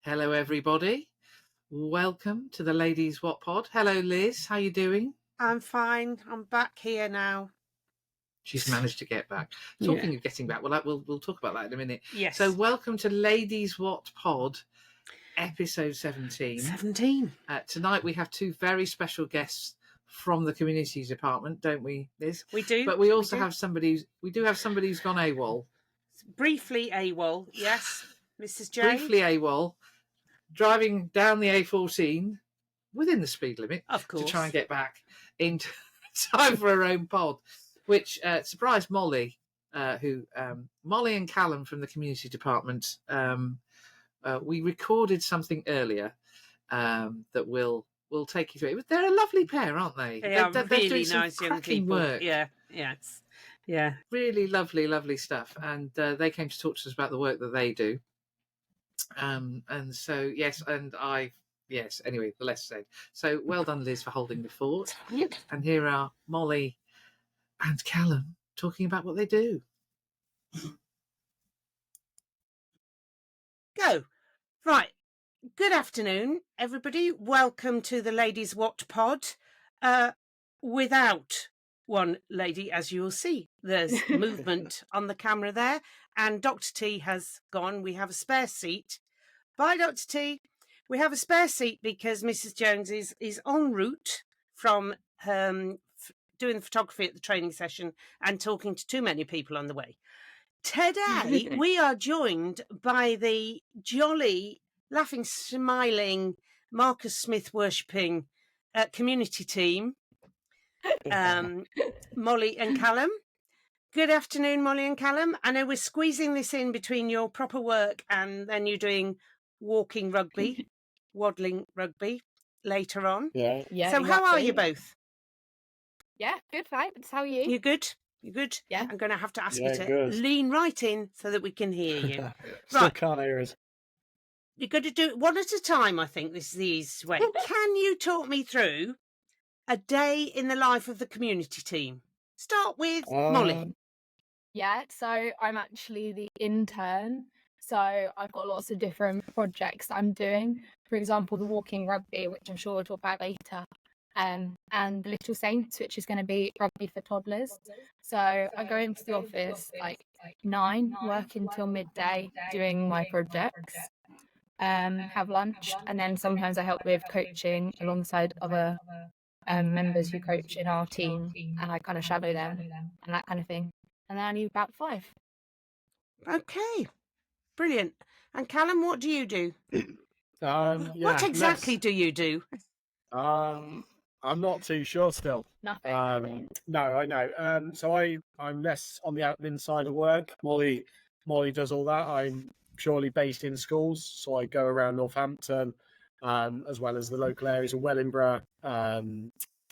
Hello, everybody. Welcome to the Ladies Wot Pod. Hello, Liz. How you doing? I'm fine. I'm back here now. She's managed to get back. Talking of getting back, we'll talk about that in a minute. Yes. So, welcome to Ladies Wot Pod, episode 17. 17. Tonight we have two very special guests from the community department, don't we, Liz? We do. But we also have somebody. We do have somebody who's gone AWOL. Briefly AWOL. Yes, Mrs. J. Briefly AWOL. Driving down the A14 within the speed limit, of course, to try and get back in time for her own pod, which surprised Molly, Molly and Callum from the community department. We recorded something earlier that we'll take you through. They're a lovely pair, aren't they? They're really doing some nice young people. Work. Yeah. Really lovely stuff. And they came to talk to us about the work that they do. And so, anyway, the less said. So well done, Liz, for holding the fort. And here are Molly and Callum talking about what they do. Go. Right. Good afternoon, everybody. Welcome to the Ladies Wot Pod. Without one lady, as you will see, there's movement on the camera there, and Dr. T has gone. We have a spare seat. Bye, Dr. T. We have a spare seat because Mrs. Jones is en route from doing the photography at the training session and talking to too many people on the way. Today, we are joined by the jolly, laughing, smiling, Marcus Smith worshipping community team, Molly and Callum. Good afternoon, Molly and Callum. I know we're squeezing this in between your proper work and then you're doing waddling rugby later on. Yeah. So how are you both? Yeah, good, thanks. How are you? You good? You good? Yeah. I'm going to have to ask Yeah, you to good. lean right in so that we can hear you. Still Right. can't hear us. You're going to do it one at a time, I think. This is the easiest way. Can you talk me through a day in the life of the community team? Start with Molly. Yeah, so I'm actually the intern. So I've got lots of different projects that I'm doing. For example, the walking rugby, which I'm sure we'll talk about later. And the Little Saints, which is going to be rugby for toddlers. So I go into the office like 9, work until midday doing my projects, have lunch, and then sometimes I help with coaching alongside other members who coach in our team, and I kind of shadow them and that kind of thing. And then I leave about 5. Okay, brilliant. And Callum, what do you do? What exactly do you do? I'm not too sure still. Nothing. No, I know. So I'm less on the admin side of work. Molly does all that. I'm purely based in schools, so I go around Northampton, as well as the local areas of Wellingborough,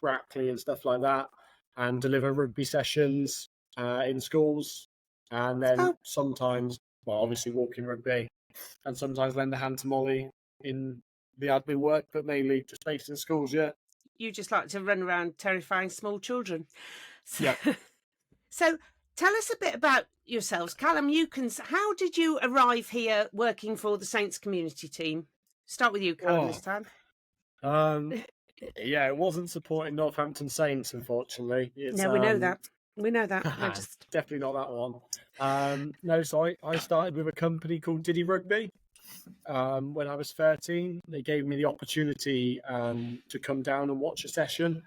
Brackley and stuff like that, and deliver rugby sessions in schools, and then sometimes, well, obviously walking rugby, and sometimes lend a hand to Molly in the admin work, but mainly just based in schools, yeah. You just like to run around terrifying small children. Yeah. So tell us a bit about yourselves. Callum, how did you arrive here working for the Saints community team? Start with you, Callum, this time. Yeah, it wasn't supporting Northampton Saints, unfortunately. No, we know that. We know that. Definitely not that one. No, so I started with a company called Diddy Rugby. When I was 13, they gave me the opportunity to come down and watch a session.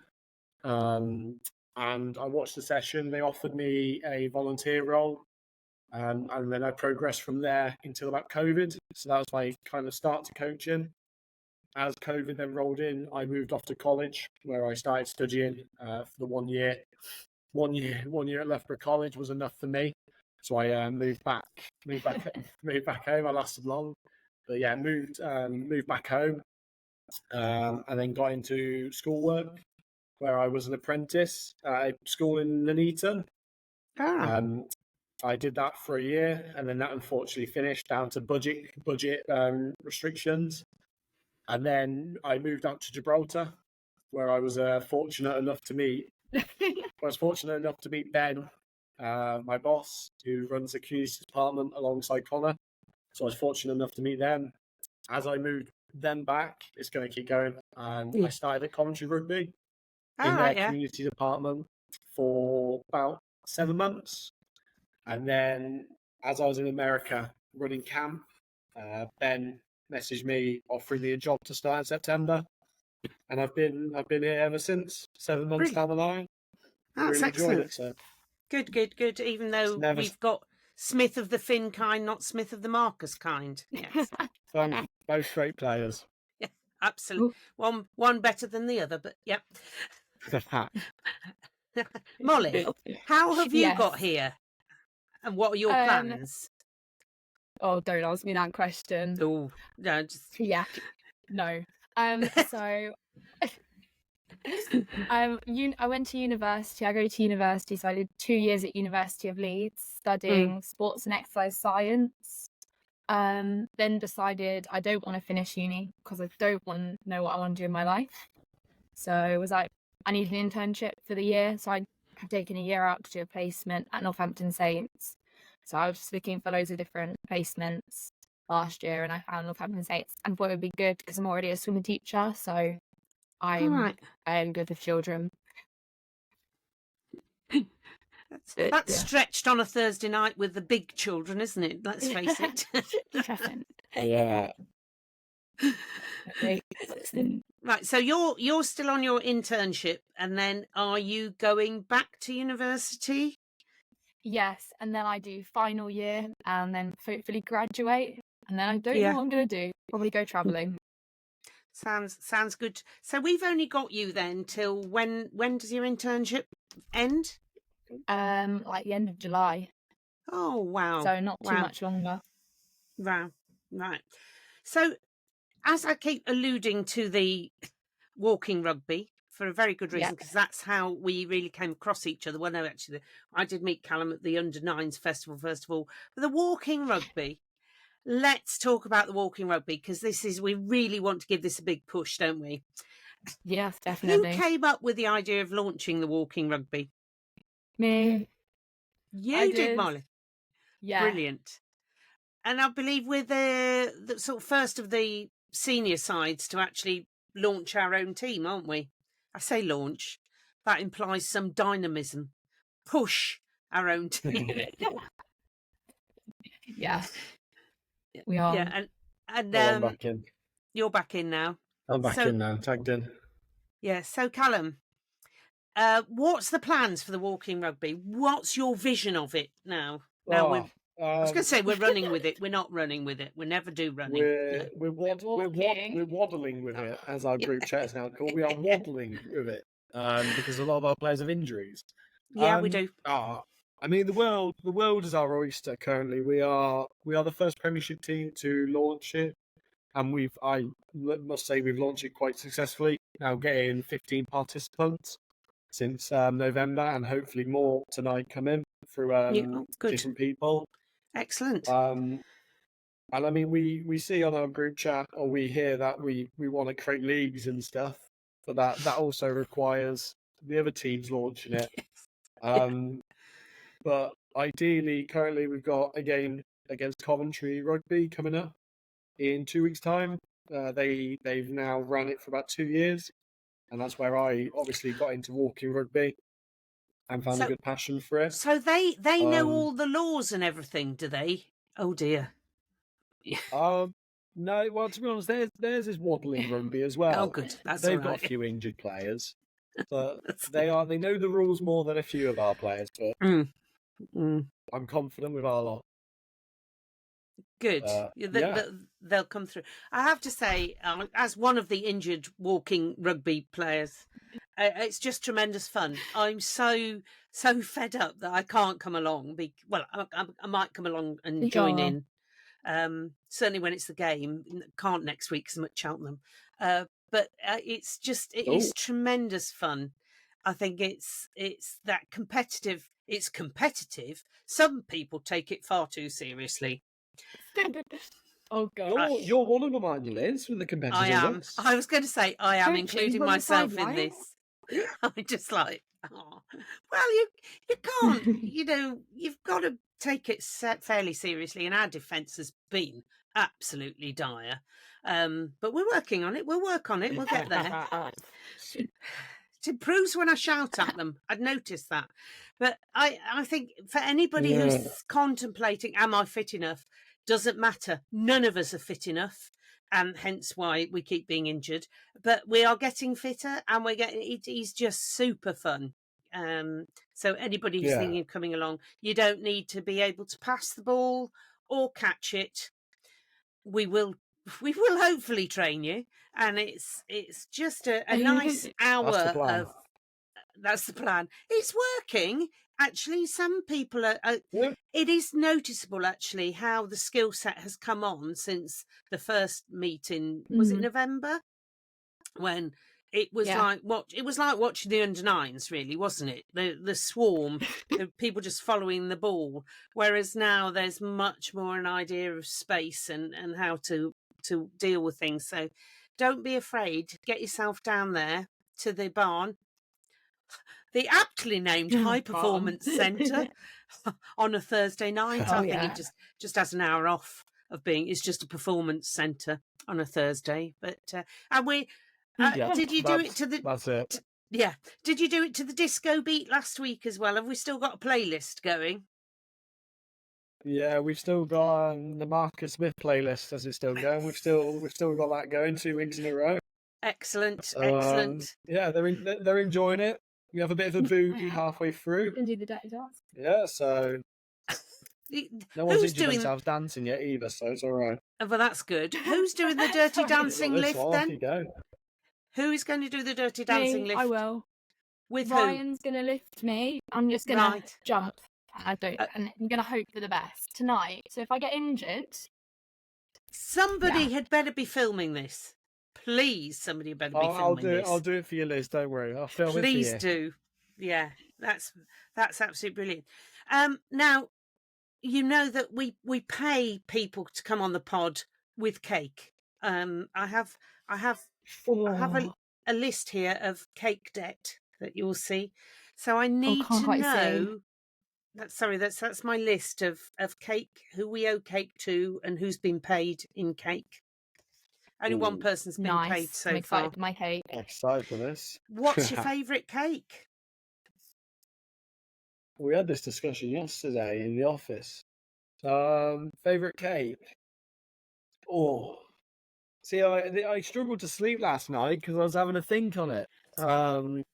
And I watched the session. They offered me a volunteer role. And then I progressed from there until about COVID. So that was my kind of start to coaching. As COVID then rolled in, I moved off to college where I started studying for the 1 year. 1 year at Loughborough College was enough for me. So I moved back home. I lasted long. But yeah, moved back home, and then got into schoolwork, where I was an apprentice at a school in Nuneaton. I did that for a year, and then that unfortunately finished down to budget restrictions. And then I moved out to Gibraltar, where I was fortunate enough to meet. Ben, my boss, who runs the community department alongside Connor. So I was fortunate enough to meet them. as I moved them back, it's going to keep going. And I started at Coventry Rugby in their community department for about 7 months. And then as I was in America running camp, Ben messaged me offering me a job to start in September. And I've been here ever since, 7 months down the line. That's really excellent. enjoyed it. So. Good. Even though we've got Smith of the Finn kind, not Smith of the Marcus kind. Yes. Both great players. Yeah, absolutely. One better than the other, but yeah. Molly, how have you got here? And what are your plans? Oh, don't ask me that question. Oh, no, just... Yeah. No. So I went to university. I go to university, so I did 2 years at University of Leeds studying sports and exercise science. Then decided I don't want to finish uni because I don't want to know what I want to do in my life. So it was like, I need an internship for the year. So I have taken a year out to do a placement at Northampton Saints. So I was just looking for loads of different placements last year, and I found Northampton Saints and thought it would be good because I'm already a swimming teacher. So I am good with children. That's stretched on a Thursday night with the big children, isn't it? Let's face it. Yeah. Right, so you're still on your internship, and then are you going back to university? Yes, and then I do final year, and then hopefully graduate, and then I don't know what I'm going to do. Probably go travelling. Sounds good. So we've only got you then till when does your internship end? Like the end of July. Oh wow. So not too much longer. Wow. Right. So as I keep alluding to the walking rugby for a very good reason, because that's how we really came across each other. Well, no, actually, I did meet Callum at the Under 9s festival first of all. But the walking rugby. Let's talk about the walking rugby, because we really want to give this a big push, don't we? Yes, definitely. Who came up with the idea of launching the walking rugby? Me. You did, Molly. Yeah. Brilliant. And I believe we're the sort of first of the senior sides to actually launch our own team, aren't we? I say launch. That implies some dynamism. Push our own team. Yeah. We are. Yeah, and I'm back in. You're back in now. I'm back in now, tagged in. Yeah, so Callum, what's the plans for the walking rugby? What's your vision of it now? Now I was going to say we're running with it. We're not running with it. We never do running. We're waddling with it, as our group chat is now called. We are waddling with it because a lot of our players have injuries. Yeah, we do. I mean, the world is our oyster currently. We are the first Premiership team to launch it, and I must say we've launched it quite successfully. Now getting 15 participants since November, and hopefully more tonight come in through different people. Excellent. And I mean, we see on our group chat, or we hear that we want to create leagues and stuff, but that also requires the other teams launching it. But ideally, currently we've got a game against Coventry Rugby coming up in 2 weeks' time. They've now run it for about 2 years, and that's where I obviously got into walking rugby and found a good passion for it. So they know all the laws and everything, do they? Oh dear. No, well, to be honest, theirs is waddling rugby as well. Oh, good. They've got a few injured players, but they know the rules more than a few of our players. But I'm confident with our lot. Good. They'll come through. I have to say, as one of the injured walking rugby players, it's just tremendous fun. I'm so fed up that I can't come along. I might come along and join in. Certainly when it's the game. Can't next week because I'm at Cheltenham. But it's tremendous fun. I think it's that competitive. It's competitive. Some people take it far too seriously. Oh God! You're one of them, aren't you, Liz? With the competitive. I am. I was going to say I am including myself in this. I'm just like, well, you can't. You've got to take it fairly seriously, and our defence has been absolutely dire. But we're working on it. We'll work on it. We'll get there. It improves when I shout at them. I'd noticed that. But I think for anybody who's contemplating, am I fit enough? Doesn't matter. None of us are fit enough. And hence why we keep being injured. But we are getting fitter, and it is just super fun. So anybody who's thinking of coming along, you don't need to be able to pass the ball or catch it. We will hopefully train you, and it's just a nice hour of. That's the plan. It's working. Actually, some people are. It is noticeable, actually, how the skill set has come on since the first meeting. Was it November? When it was like watching the under-9s, really, wasn't it? The swarm, the people just following the ball. Whereas now there's much more an idea of space and how to deal with things. So don't be afraid. Get yourself down there to the barn. The aptly named High Performance Centre on a Thursday night. I think it just has an hour off of being. It's just a performance centre on a Thursday. But and we did you do it to the? That's it. Yeah. Did you do it to the disco beat last week as well? Have we still got a playlist going? Yeah, we've still got the Marcus Smith playlist as it's still going. We've still got that going 2 weeks in a row. Excellent, excellent. Yeah, they're enjoying it. We have a bit of a boogie halfway through. And do the dirty dance. Yeah, so no one's injured themselves dancing yet either, so it's all right. Well, that's good. Who's doing the dirty dancing lift then? You go. Who is going to do the dirty dancing lift? I will. With Ryan's going to lift me. I'm just going to jump. And I'm going to hope for the best tonight. So if I get injured... Somebody had better be filming this. Please, somebody better be filming this. I'll do it for you, Liz. Don't worry. I'll film it for you. Please do. Yeah, that's absolutely brilliant. Now, you know that we pay people to come on the pod with cake. I have a list here of cake debt that you'll see. So I need to know. That's my list of cake, who we owe cake to, and who's been paid in cake. Only one person's been paid so I'm far. excited for my cake. Excited for this. What's your favourite cake? We had this discussion yesterday in the office. Favourite cake? Oh, see, I struggled to sleep last night because I was having a think on it. You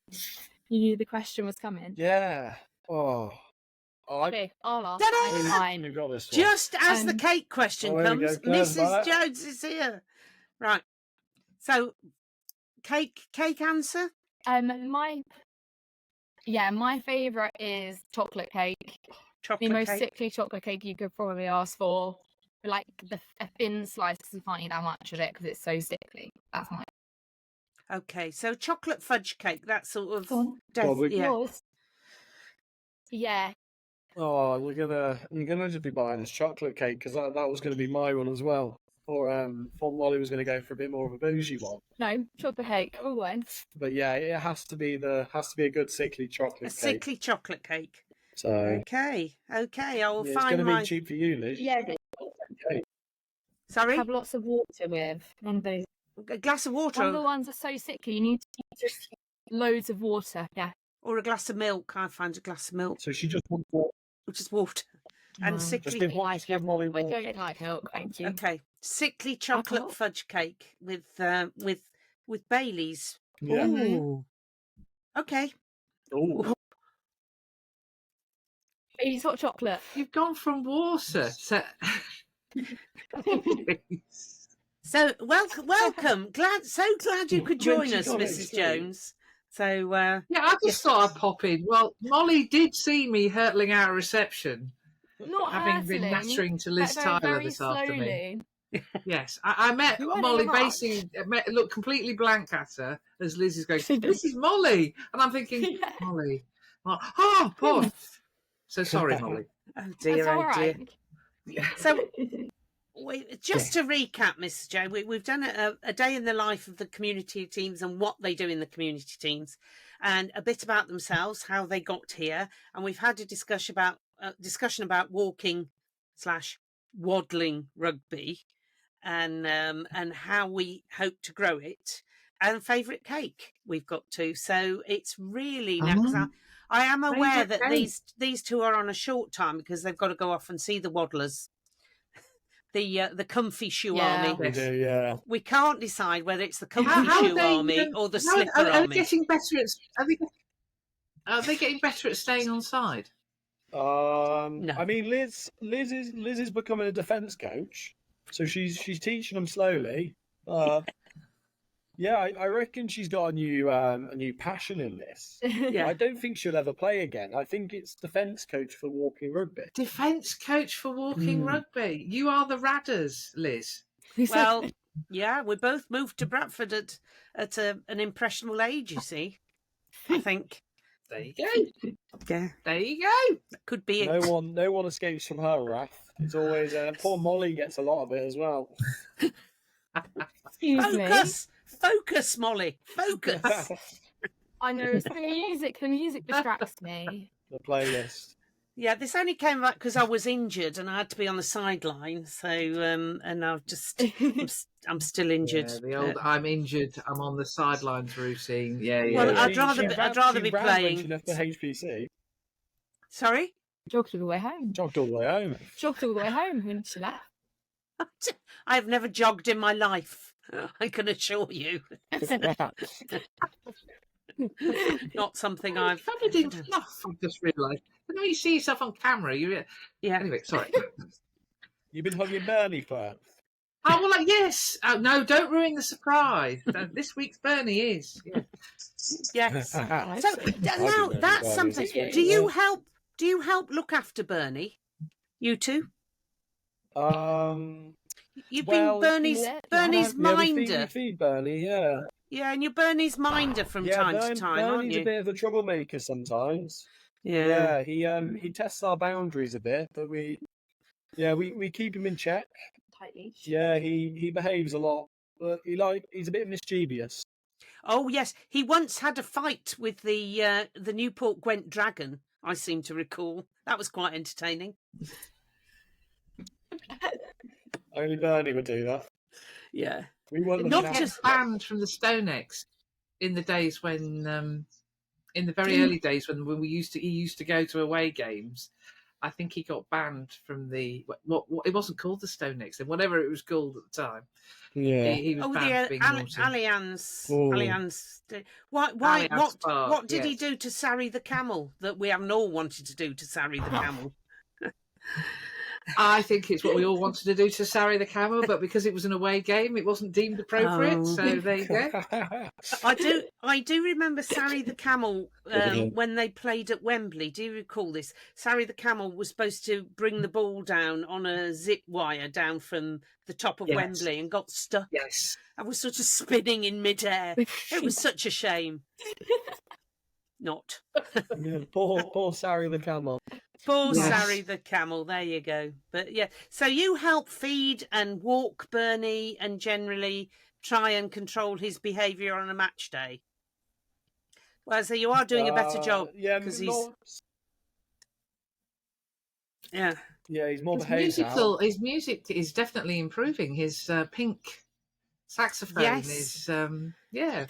knew the question was coming. Yeah. Okay, I'll ask. You got this one. Just as the cake question comes, Mrs. Jones is here. Right. So, cake answer? My favourite is chocolate cake. The most sickly chocolate cake you could probably ask for. Like a thin slice, because you can't eat that much of it because it's so sickly. That's mine. Okay, so chocolate fudge cake. That sort of. Yours? Yeah. Oh, you're gonna just be buying this chocolate cake because that was going to be my one as well. Or Molly was going to go for a bit more of a bougie one. No, chocolate cake. Oh, but yeah, it has to be a good sickly chocolate cake. Sickly chocolate cake. So okay, I will find it's going to be cheap for you, Liz. Yeah. Okay. Sorry. Have lots of water with one of those. A glass of water. One of the ones that's so sickly, you need to just loads of water. Yeah. Or a glass of milk. I find a glass of milk. So she just wants water. Just water. And sickly. Just give Molly water. Don't like milk, thank you. Okay, sickly chocolate fudge cake with Baileys. Yeah. Ooh. Okay. Ooh. Baileys hot chocolate. You've gone from water to... So welcome. So glad you could join us, Mrs. Jones. So yeah, I just thought I'd pop in. Well, Molly did see me hurtling out of reception. Not having been nattering to Liz Tyler this afternoon. Yes, I met Molly basically, looked completely blank at her as Liz is going, this is Molly. And I'm thinking, Molly. Oh, poor. So sorry, Molly. Oh dear, That's all right. Dear. So, just to recap, Mrs. J, we've done a day in the life of the community teams and what they do in the community teams, and a bit about themselves, how they got here, and we've had a discussion about walking/waddling rugby, and how we hope to grow it, and favourite cake we've got too. So it's really now, 'cause I am aware that these two are on a short time because they've got to go off and see the waddlers, the comfy shoe army. We do, yeah. We can't decide whether it's the comfy shoe army or the slipper are army. they getting better are they getting better at staying on side? No. I mean, Liz is becoming a defence coach, so she's teaching them slowly. Yeah, I reckon she's got a new passion in this. Yeah. I don't think she'll ever play again. I think it's defence coach for walking rugby. Defence coach for walking rugby. You are the Radders, Liz. Well, yeah, we both moved to Bradford at an impressionable age, you see. I think. There you go. Yeah. There you go. That could be it. No one escapes from her wrath. It's always poor Molly gets a lot of it as well. Excuse me. Focus, Molly. Focus. I know it's the music. The music distracts me. The playlist. Yeah, this only came about because I was injured and I had to be on the sideline. So, and I'm still injured. Yeah, the old I'm injured, I'm on the sidelines routine. Yeah. Well, I'd She rather be ran playing. when she left the HPC. Sorry? Jogged all the way home. Jogged all the way home. Jogged all the way home when she left. I've never jogged in my life. I can assure you. Not something I've. I didn't enough. I just realised. When you see yourself on camera, Yeah. Anyway, sorry. You've been hugging Bernie, Claire. Oh, well, no, don't ruin the surprise. This week's Bernie is. Yeah. Yes. So I now didn't know that's Bernie something. was Do you help? Do you help look after Bernie? You two? You've Well, been Bernie's minder. We feed Bernie, yeah. Yeah, and you're Bernie's minder from time to time, aren't Bernie's you? a bit of a troublemaker sometimes. Yeah. He tests our boundaries a bit, but we keep him in check. Tight leash. Yeah, he behaves a lot, but he's a bit mischievous. Oh yes, he once had a fight with the Newport Gwent Dragon. I seem to recall that was quite entertaining. Only Bernie would do that. Yeah. We want Not Not just- just banned from the StoneX in the days when, in the very early days when he used to go to away games. I think he got banned from the what it wasn't called the StoneX, then whatever it was called at the time. Yeah. He was Oh, banned the for being naughty. Allianz. Oh. Allianz. Why? Allianz Park, What did he yes. do to Sarri the camel that we haven't all wanted to do to Sarri the camel? I think it's what we all wanted to do to Sarri the camel, but because it was an away game, it wasn't deemed appropriate. Oh. So there you go. I do remember Sarri the camel when they played at Wembley. Do you recall this? Sarri the camel was supposed to bring the ball down on a zip wire down from the top of Yes. Wembley and got stuck. Yes. I was sort of spinning in midair. It was such a shame. Not. Yeah, poor Sarri the camel. Poor Yes. Sarri the camel. There you go. But yeah, so you help feed and walk Bernie and generally try and control his behaviour on a match day. Well, so you are doing a better job. Yeah, 'cause Yeah. Yeah, he's more behaved His music is definitely improving. His pink saxophone Yes. is yeah.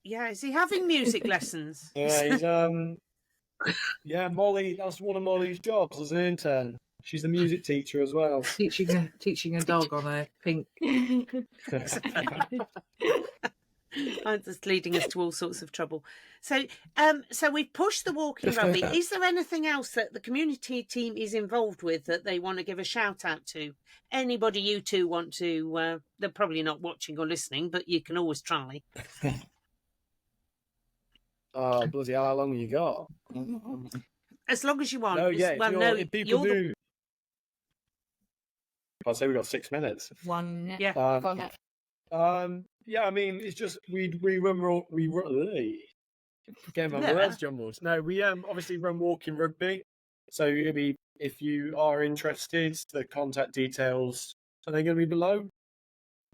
Yeah, is he having music lessons? Yeah, he's yeah, Molly. That's one of Molly's jobs as an intern. She's the music teacher as well. teaching a dog on a pink. That's leading us to all sorts of trouble. So, so we've pushed the walking rugby. Is there anything else that the community team is involved with that they want to give a shout out to? Anybody you two want to? They're probably not watching or listening, but you can always try. Oh, bloody hell, how long you got? As long as you want. No, yeah, Well, if people do. I'd say we got 6 minutes. 1 minute. Yeah. Yeah, I mean, it's just we getting my Yeah. words jumbled. No, we obviously run walking rugby. So if you are interested, the contact details are they going to be below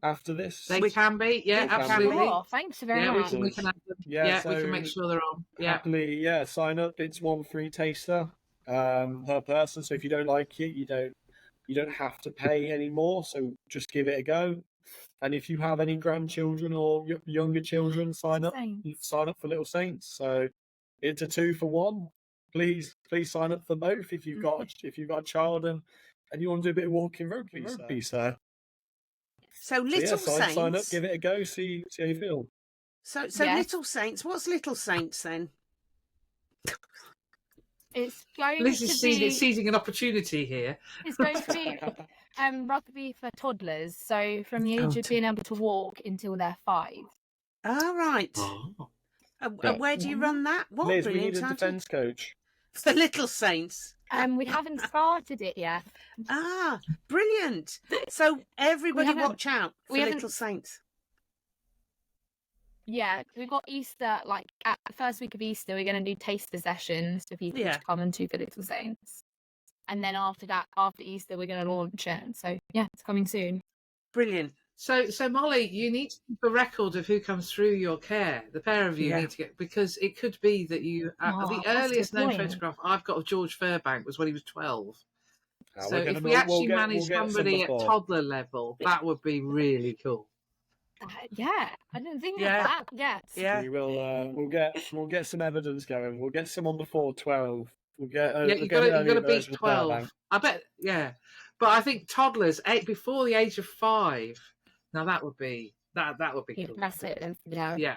after this? They can be, yeah, They can be. absolutely. Oh, thanks very Yeah, much. we can have them. Yeah, Yeah, we so can make sure they're on. Yeah. Happily, yeah, sign up. It's one free taster per person. So if you don't like it, you You don't have to pay anymore, so just give it a go. And if you have any grandchildren or younger children, sign up for Little Saints. So it's a 2 for 1. Please sign up for both if you've got a child and you want to do a bit of walking rugby. So Little Saints. Sign up, give it a go, see how you feel. So Little Saints. What's Little Saints then? It's going Liz to is be seizing an opportunity here. it's going to be rugby for toddlers. So from the age of being able to walk until they're 5. All right. And where do you run that? What Liz, we brilliant need a idea. defence coach. For Little Saints. We haven't started it yet. Ah, brilliant. So everybody watch out for we haven't- Little Saints. Yeah, we've got Easter, like at the first week of Easter, we're going to do taster sessions for people to come and do for Little Saints. And then after that, after Easter, we're going to launch it. So yeah, it's coming soon. Brilliant. So Molly, you need to keep a record of who comes through your care. The pair of you need to get, because it could be that you. The earliest known photograph I've got of George Fairbank was when he was 12. So if we actually manage somebody at toddler level, that would be really cool. Yeah, I didn't think of that. Yes. Yeah. We will. We'll get some evidence going. We'll get someone before 12. We'll get. You've got to beat 12. I bet. Yeah, but I think toddlers before the age of 5. Now that would be cool. Massive. Yeah.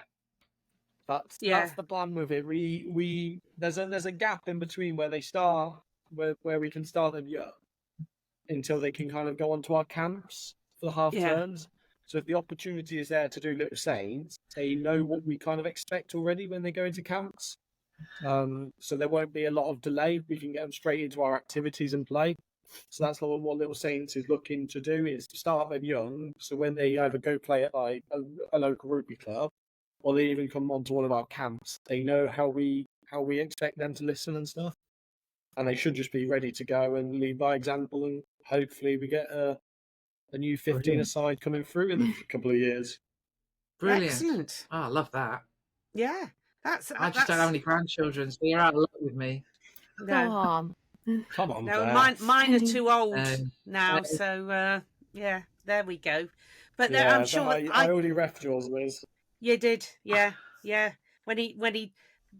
That's the plan with it. We there's a gap in between where they start, where we can start them young, until they can kind of go onto our camps for the half terms. So if the opportunity is there to do Little Saints, they know what we kind of expect already when they go into camps. So there won't be a lot of delay. We can get them straight into our activities and play. So that's what Little Saints is looking to do, is to start them young. So when they either go play at like a local rugby club, or they even come onto one of our camps, they know how we expect them to listen and stuff. And they should just be ready to go and lead by example. And hopefully we get a new 15 aside coming through in a couple of years. Brilliant. Excellent. Oh, I love that. Yeah. I just don't have any grandchildren, so you're out of luck with me. No. Come on, no, mine are too old now, so yeah, there we go. But I'm sure I already reffed yours, Liz. You did, yeah. When he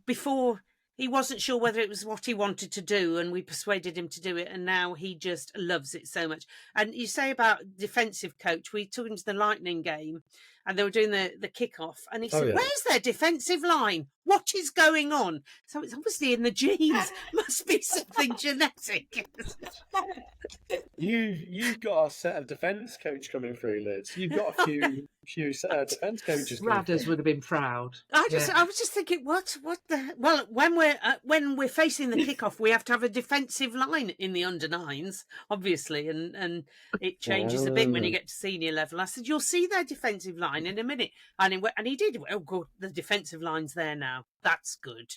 before he wasn't sure whether it was what he wanted to do, and we persuaded him to do it, and now he just loves it so much. And you say about defensive coach, we took him to the Lightning game, and they were doing the kick-off, and he said, "Where's their defensive line? What is going on?" So it's obviously in the genes. Must be something genetic. You've got a set of defence coach coming through, Liz. You've got a few defence coaches. Radders would have been proud. I was just thinking, what the? Well, when we're facing the kickoff, we have to have a defensive line in the under-9s, obviously, and it changes a bit when you get to senior level. I said, "You'll see their defensive line in a minute," and he did. Oh, good, the defensive line's there now. That's good.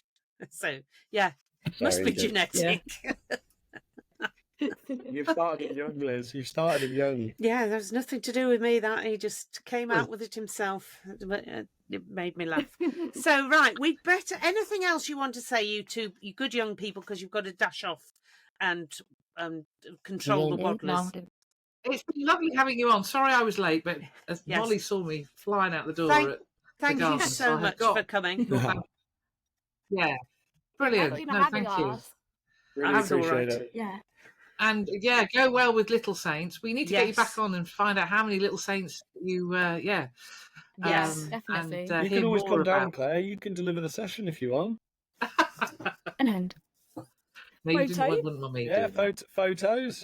So yeah, must be genetic. Yeah. You've started him young, Liz. You've started him young. Yeah, there's nothing to do with me. That he just came out with it himself. It made me laugh. So right, we'd better. Anything else you want to say, you good young people, because you've got to dash off and control the waddlers. It's been lovely having you on. Sorry I was late, but Molly saw me flying out the door. Thank you so much for coming. Yeah, brilliant. No, thank you. Really appreciate it. Yeah. And go well with Little Saints. We need to get you back on and find out how many Little Saints you. Yes, definitely. And, you can always come down, Claire. You can deliver the session if you want. And no, you didn't want me. Yeah, photos.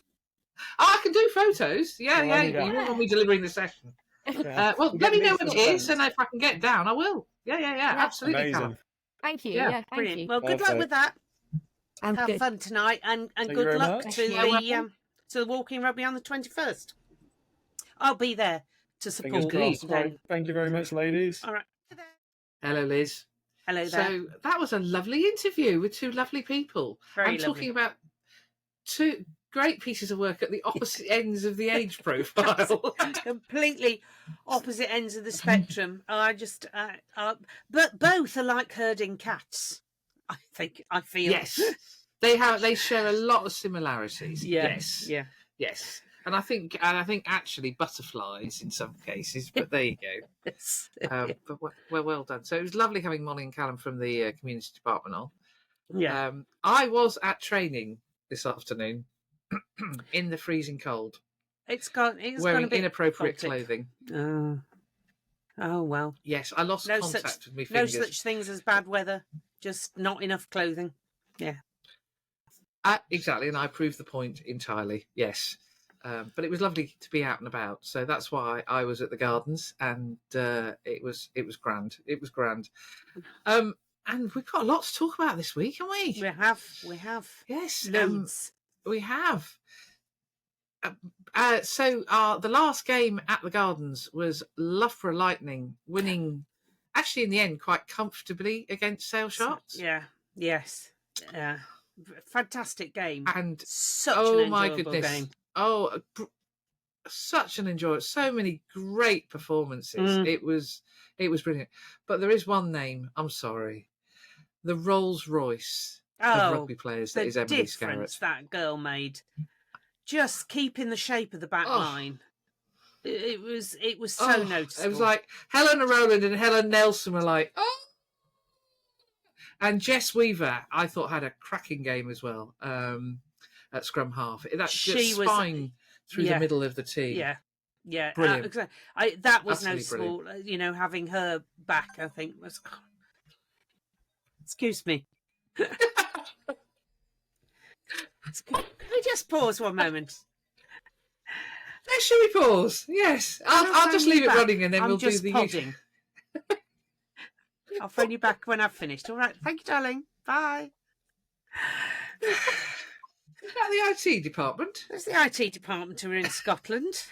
Oh, I can do photos. Yeah. You won't want me delivering the session. Well, let me know when it is, and if I can get down, I will. Yeah. Absolutely. Amazing. Thank you. Yeah, brilliant. you. Well, good luck with that. Have fun tonight, and good luck to the walking rugby on the 21st. I'll be there to support. Thank you very much, ladies. All right. Hello, Liz. Hello there. So that was a lovely interview with two lovely people. Very lovely. Talking about two great pieces of work at the opposite ends of the age profile. Completely opposite ends of the spectrum. But both are like herding cats. I feel. Yes, they share a lot of similarities. Yes. Yes. And I think actually butterflies in some cases, but there you go. Yes. But well done. So it was lovely having Molly and Callum from the community department on. Yeah. I was at training this afternoon in the freezing cold, It's wearing gone a bit inappropriate Baltic. clothing. Oh well. Yes, I lost contact with my fingers. No such things as bad weather, just not enough clothing. Yeah. Exactly, and I proved the point entirely. Yes. But it was lovely to be out and about, so that's why I was at the gardens, and it was grand. It was grand, and we've got a lot to talk about this week, haven't we? We have. Yes, Loads. we have. So the last game at the gardens was Loughborough Lightning winning, actually in the end quite comfortably against Sale Sharks. Yeah. Yes. Yeah. Fantastic game, And such oh an my enjoyable goodness. game. Oh, such an enjoyable, so many great performances. It was brilliant. But there is one name, I'm sorry, the Rolls Royce of rugby players, that is Emily difference Scarrett. that girl made, just keeping the shape of the back line. It was so noticeable. It was like Helena Rowland and Helen Nelson were like, oh. And Jess Weaver, I thought, had a cracking game as well at scrum half. That just spine through the middle of the team. Yeah, brilliant. Exactly. That was Absolutely noticeable. brilliant. Having her back, I think was. Excuse me. Can we just pause one moment? Shall we pause? Yes. I'll just leave it running and then we'll do the podding. I'll phone you back when I've finished. All right. Thank you, darling. Bye. Is that the IT department? There's the IT department who are in Scotland.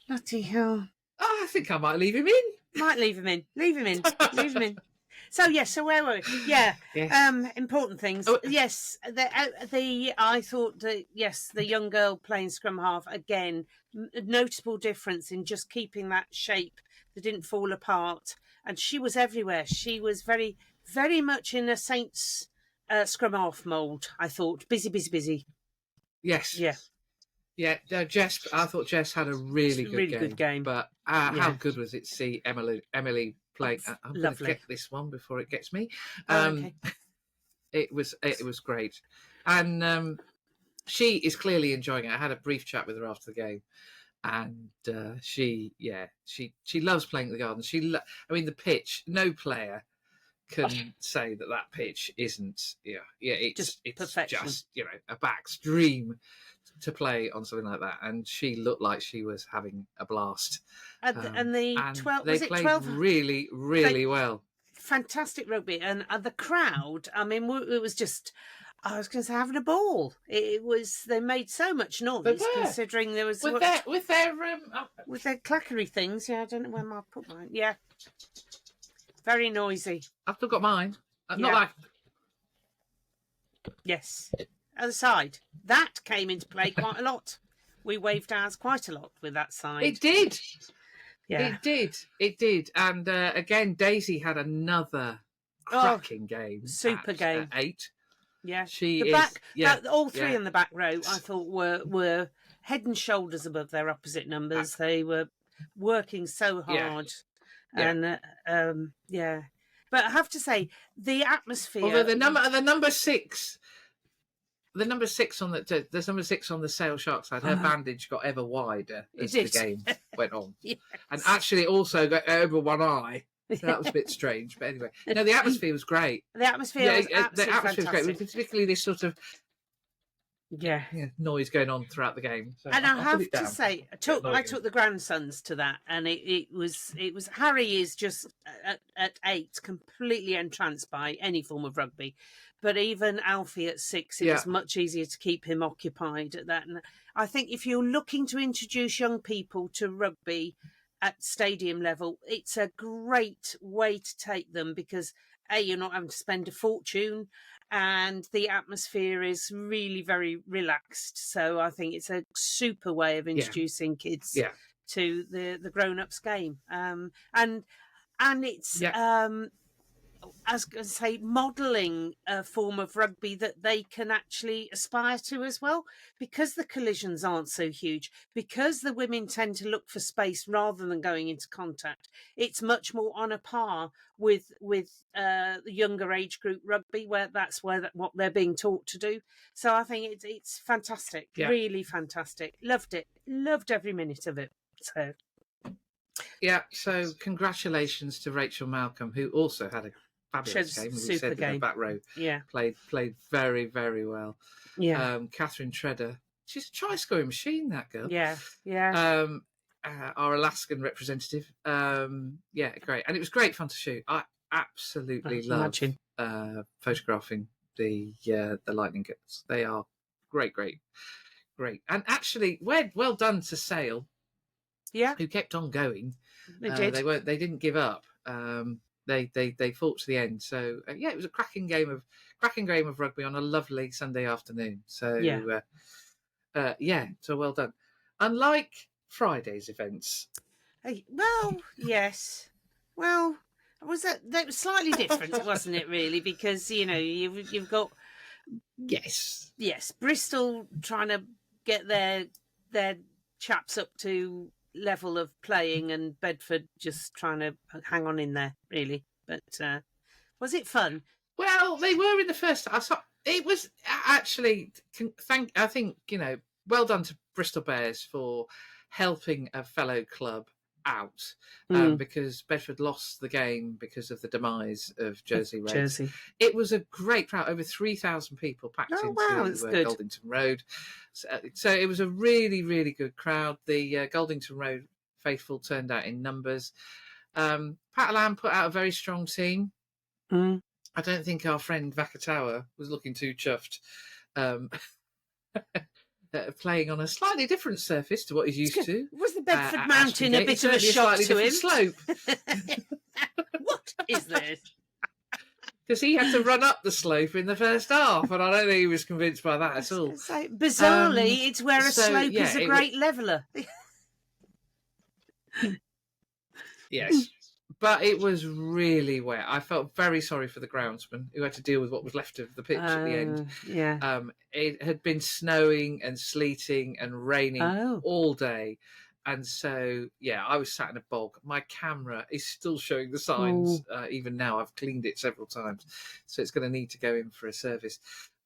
Bloody hell. Oh, I think I might leave him in. Might leave him in. Leave him in. Leave him in. So yes, so where were we? Yeah, yes. Important things. Oh. Yes, I thought that the young girl playing scrum half again, a notable difference in just keeping that shape that didn't fall apart, and she was everywhere. She was very, very much in a Saints scrum half mould. I thought busy. Yes. Yeah. Jess. I thought Jess had a really good game. But how good was it to see Emily play? I'm going to get this one before it gets me. Okay. It was great, and she is clearly enjoying it. I had a brief chat with her after the game, and she loves playing at the Garden. The pitch. No player can say that pitch isn't. It's perfection. just a back's dream to play on something like that, and she looked like she was having a blast. And the 12 they was it played 12? really well. Fantastic rugby, and the crowd. I mean, it was just. I was going to say having a ball. It was. They made so much noise, considering there was with their clackery things. Yeah, I don't know where I put mine. Yeah, very noisy. I've still got mine. Not like. Yes. Other side. That came into play quite a lot. We waved ours quite a lot with that side. It did. Yeah. It did. And again, Daisy had another cracking game. Super game. 8. Yeah. All three in the back row, I thought, were head and shoulders above their opposite numbers. They were working so hard. Yeah. And But I have to say, the atmosphere. Although the number 6. The number 6 on the Sale Sharks side, her bandage got ever wider as the game went on, and actually also got over one eye. So that was a bit strange, but anyway, no, the atmosphere was great. The atmosphere was absolutely was great, particularly this sort of noise going on throughout the game. So and I have to say, I took the grandsons to that, and it was Harry is just at 8 completely entranced by any form of rugby. But even Alfie at 6, it was much easier to keep him occupied at that. And I think if you're looking to introduce young people to rugby at stadium level, it's a great way to take them because, A, you're not having to spend a fortune and the atmosphere is really very relaxed. So I think it's a super way of introducing kids to the grown-ups game. And it's... as I say, modelling a form of rugby that they can actually aspire to as well, because the collisions aren't so huge, because the women tend to look for space rather than going into contact. It's much more on a par with the younger age group rugby, where that's what they're being taught to do. So I think it's fantastic, really fantastic. Loved it, loved every minute of it. So. Yeah, so congratulations to Rachel Malcolm, who also had a fabulous game. As we said, in the back row, played very, very well. Yeah, Catherine Tredder, she's a try-scoring machine. That girl. Yeah. Our Alaskan representative. Great, and it was great fun to shoot. I absolutely love photographing the Lightning girls. They are great, and actually, well done to Sale. Yeah, who kept on going. They did. They didn't give up. They fought to the end. So it was a cracking game of rugby on a lovely Sunday afternoon. So so well done. Unlike Friday's events. Well, yes. Well, that was slightly different, wasn't it? Really, because you've got yes, Bristol trying to get their chaps up to level of playing, and Bedford just trying to hang on in there, really. But was it fun? Well, they were in the first. It was actually. I think well done to Bristol Bears for helping a fellow club out, because Bedford lost the game because of the demise of Jersey Reds. It was a great crowd, over 3,000 people packed into Goldington Road. So it was a really, really good crowd. The Goldington Road faithful turned out in numbers. Patalan put out a very strong team. I don't think our friend Vakatawa was looking too chuffed. Playing on a slightly different surface to what he's used to. Was the Bedford Mountain a bit of a shock to him? Slope. What is this? Because he had to run up the slope in the first half, and I don't think he was convinced by that at all. So, bizarrely, it's where a slope is a great leveller. Yes. But it was really wet. I felt very sorry for the groundsman who had to deal with what was left of the pitch at the end. Yeah. It had been snowing and sleeting and raining all day. And so, I was sat in a bog. My camera is still showing the signs. Even now, I've cleaned it several times. So it's going to need to go in for a service.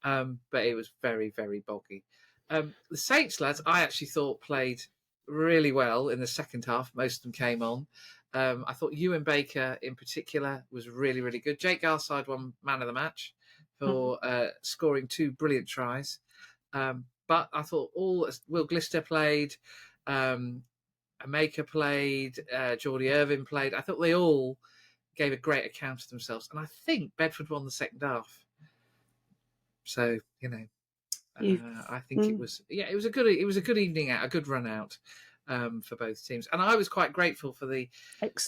But it was very, very boggy. The Saints lads, I actually thought played really well in the second half. Most of them came on. I thought Ewan Baker in particular was really, really good. Jake Garside won man of the match for scoring 2 brilliant tries. But I thought Will Glister played, Maker played, Geordie Irvin played. I thought they all gave a great account of themselves. And I think Bedford won the second half. So, I think it was a good evening out, a good run out. For both teams, and I was quite grateful for the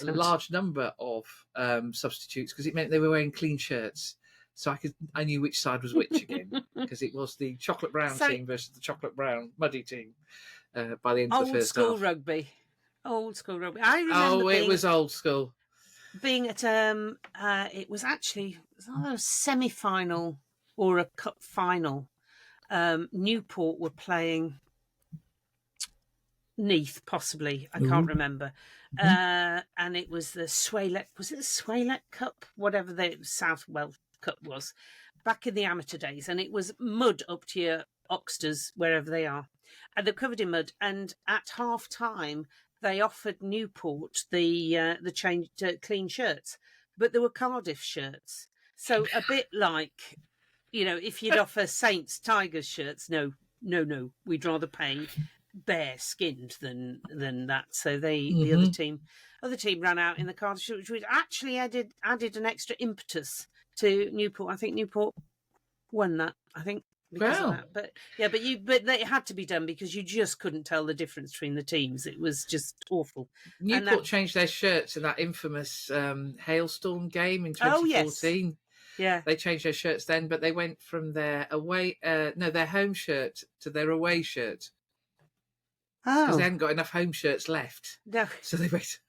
large number of substitutes, because it meant they were wearing clean shirts, so I knew which side was which again, because it was the chocolate brown team versus the chocolate brown muddy team by the end of the first half. Old school rugby. I remember. It was old school. Being at it was either a semi-final or a cup final. Newport were playing Neath, possibly. I can't remember. And it was the Swaylet. Was it the Swaylet Cup? Whatever the South Welsh Cup was, back in the amateur days. And it was mud up to your Oxters, wherever they are. And they're covered in mud. And at half time, they offered Newport the change to clean shirts. But they were Cardiff shirts. So a bit like, if you'd offer Saints Tigers shirts, no, we'd rather pay bare skinned than that. So the other team ran out in the Cardiff, which actually added an extra impetus to Newport. I think Newport won that. I think because of that. But it had to be done because you just couldn't tell the difference between the teams. It was just awful. Newport changed their shirts in that infamous hailstorm game in 2014. Yeah, they changed their shirts then, but they went from their their home shirt to their away shirt. Because they hadn't got enough home shirts left. No. So they went.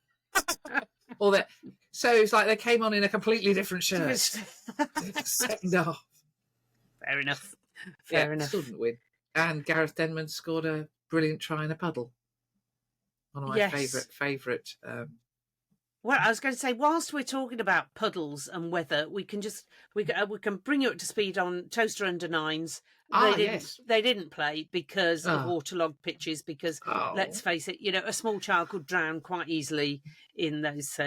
So it's like they came on in a completely different shirt. Second half. Fair enough. Fair enough. Still didn't win. And Gareth Denman scored a brilliant try in a puddle. One of my favourite. Well, I was going to say, whilst we're talking about puddles and weather, we can bring you up to speed on Towcester Under 9s. They didn't play because of waterlogged pitches. Because let's face it, a small child could drown quite easily in those. So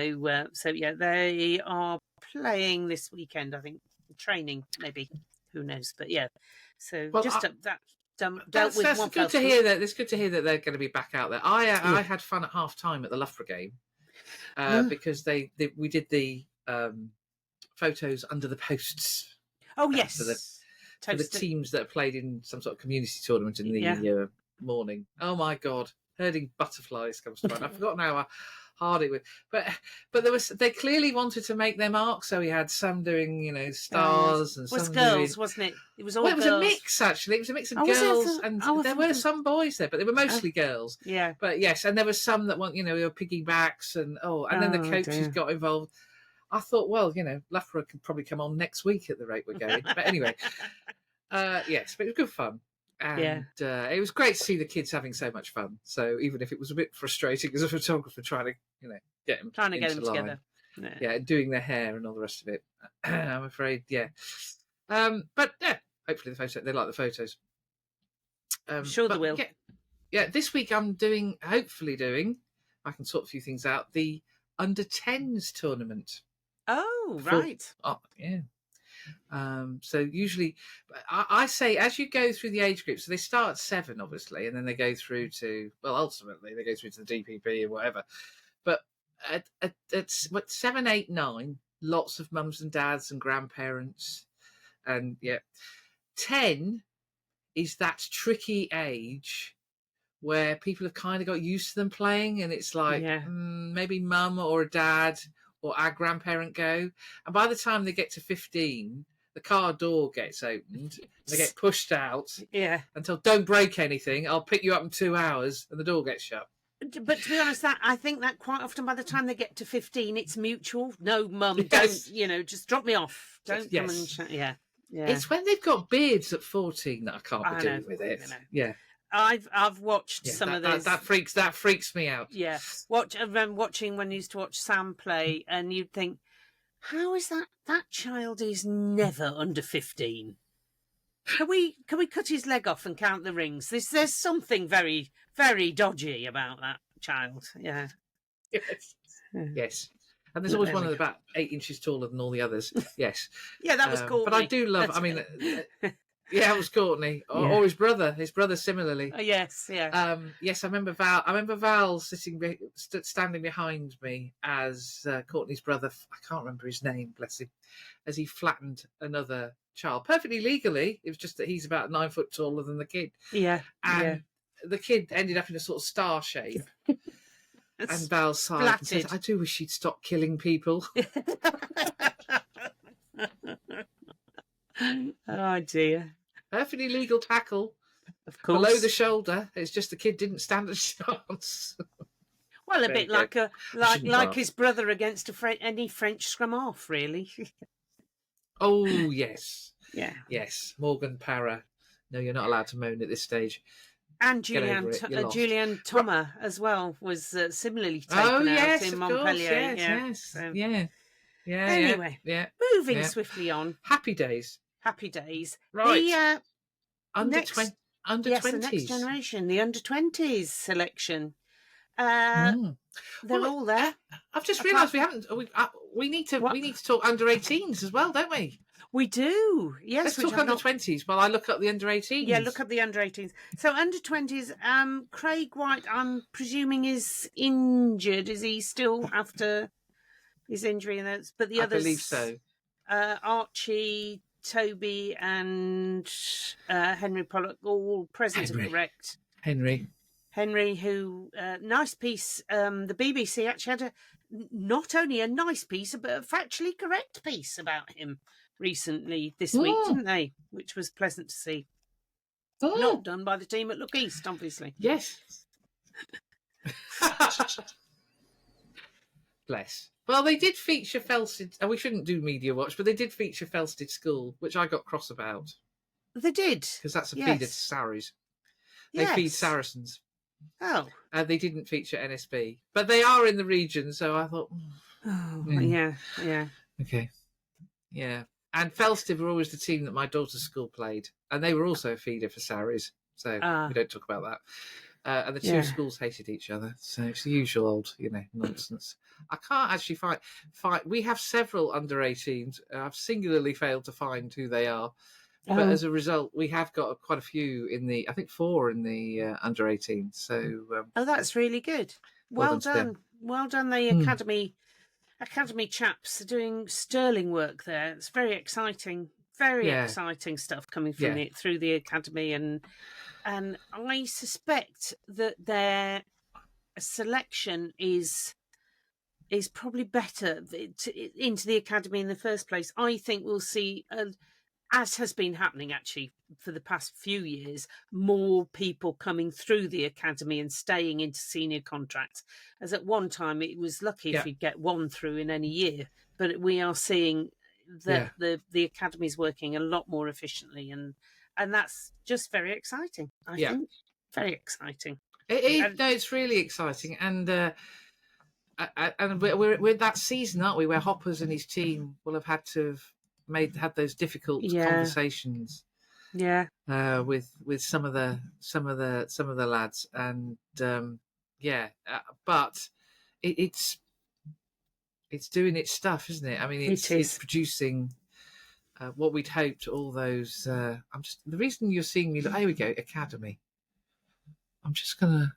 yeah, they are playing this weekend. I think training, maybe, who knows? But yeah, so dealt with one. Good to hear that. It's good to hear that they're going to be back out there. I had fun at half time at the Loughborough game. Because we did the photos under the posts. Oh yes, for the teams that played in some sort of community tournament in the morning. Oh my God, herding butterflies comes to mind. I've forgotten how hard it was, but they clearly wanted to make their mark, so we had some doing stars and some girls, wasn't it? It was all. Well, it was a mix actually. It was a mix of girls and there were some boys there, but they were mostly girls. Yeah. But yes, and there were some that want were piggybacks and then the coaches got involved. I thought, well, Loughborough could probably come on next week at the rate we're going. But anyway, yes, but it was good fun. And it was great to see the kids having so much fun. So even if it was a bit frustrating as a photographer trying to, get them together. Yeah, doing their hair and all the rest of it. I'm afraid, yeah. But yeah, hopefully they like the photos. I'm sure they will. Yeah, this week I'm hopefully doing, I can sort a few things out, the Under 10s tournament. Oh, right. Yeah. So usually, I say as you go through the age groups, so they start at 7, obviously, and then they go through to, ultimately they go through to the DPP or whatever. But at 7, 8, 9, lots of mums and dads and grandparents, and 10 is that tricky age where people have kind of got used to them playing, and it's like maybe mum or a dad or our grandparent go, and by the time they get to 15, the car door gets opened, they get pushed out. Yeah. Until don't break anything, I'll pick you up in 2 hours, and the door gets shut. But to be honest, I think that quite often by the time they get to 15, it's mutual. No, mum, don't, just drop me off. Don't come and chat. Yeah. It's when they've got beards at 14 that I can't be doing with it. Yeah. I've watched some of those. That freaks me out. Yeah, I remember watching when I used to watch Sam play, and you'd think, how is that child is never under 15? Can we cut his leg off and count the rings? There's something very, very dodgy about that child. Yeah. Yes. And there's always one that's about 8 inches taller than all the others. Yes. Yeah, that was cool. But I do love. Yeah, it was Courtney or his brother. His brother similarly. Yes, yeah. Yes, I remember Val. I remember Val standing behind me as Courtney's brother. I can't remember his name. Bless him. As he flattened another child perfectly legally. It was just that he's about 9 foot taller than the kid. Yeah. And the kid ended up in a sort of star shape. And Val sighed and said, "I do wish she'd stop killing people." Oh dear. Perfectly legal tackle. Of course. Below the shoulder. It's just the kid didn't stand a chance. Well, a bit like his brother against any French scrum half, really. Oh yes. Yeah. Yes. Morgan Parra. No, you're not allowed to moan at this stage. And Julian Thomas as well was similarly taken out in Montpellier. Yes. Anyway, moving swiftly on. Happy days. Right. Under 20s. The next generation, the under 20s selection. They're all there. I've just realised we need to talk under 18s as well, don't we? We do. Yes. Let's talk under 20s while I look up the under 18s. Yeah, look up the under 18s. So under 20s, Craig White, I'm presuming, is injured. Is he still after his injury? But the others, I believe so. Archie, Toby and Henry Pollock, all present and correct. Henry, who, nice piece. The BBC actually had not only a nice piece, but a factually correct piece about him recently this week, didn't they? Which was pleasant to see. Not done by the team at Look East, obviously. Yes. Bless. Well, they did feature Felsted. We shouldn't do Media Watch, but they did feature Felsted School, which I got cross about They did. because that's a Yes. feeder to Sarries. They feed Yes. Saracens. Oh. They didn't feature NSB, but they are in the region, so I thought, Oh, Mm. yeah. okay, yeah. And Felsted were always the team that my daughter's school played, and they were also a feeder for Sarries, so we don't talk about that. And the two schools hated each other, so it's the usual old, nonsense. I can't actually find. We have several under-18s. I've singularly failed to find who they are, but as a result, we have got quite a few I think 4 in the under-18s. So, that's really good. Well done. Well done, the academy chaps are doing sterling work there. It's very exciting. Very exciting stuff coming from through the academy, and I suspect that their selection is probably better into the academy in the first place. I think we'll see, as has been happening actually for the past few years, more people coming through the academy and staying into senior contracts. As at one time, it was lucky if you'd get one through in any year, but we are seeing that the academy is working a lot more efficiently, and that's just very exciting. I think very exciting. It's really exciting, and we're that season, aren't we? Where Hoppers and his team will have had to have had those difficult conversations, with some of the lads, and but it's doing its stuff, isn't it? I mean, it's producing what we'd hoped. All those. The reason you're seeing me. Here we go. Academy. I'm just gonna.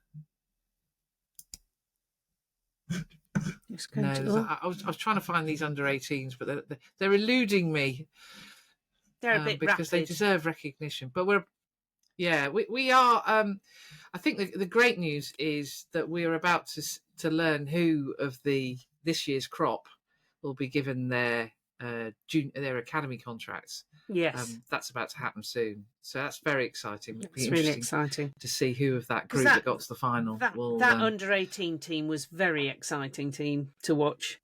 I was trying to find these under-18s, but they're eluding me. They're a bit because rapid. they deserve recognition. But we are. I think the great news is that we're about to learn who of this year's crop will be given their academy contracts. Yes, that's about to happen soon. So that's very exciting. It's really exciting to see who of that group that got to the final. That under-18 team was very exciting team to watch.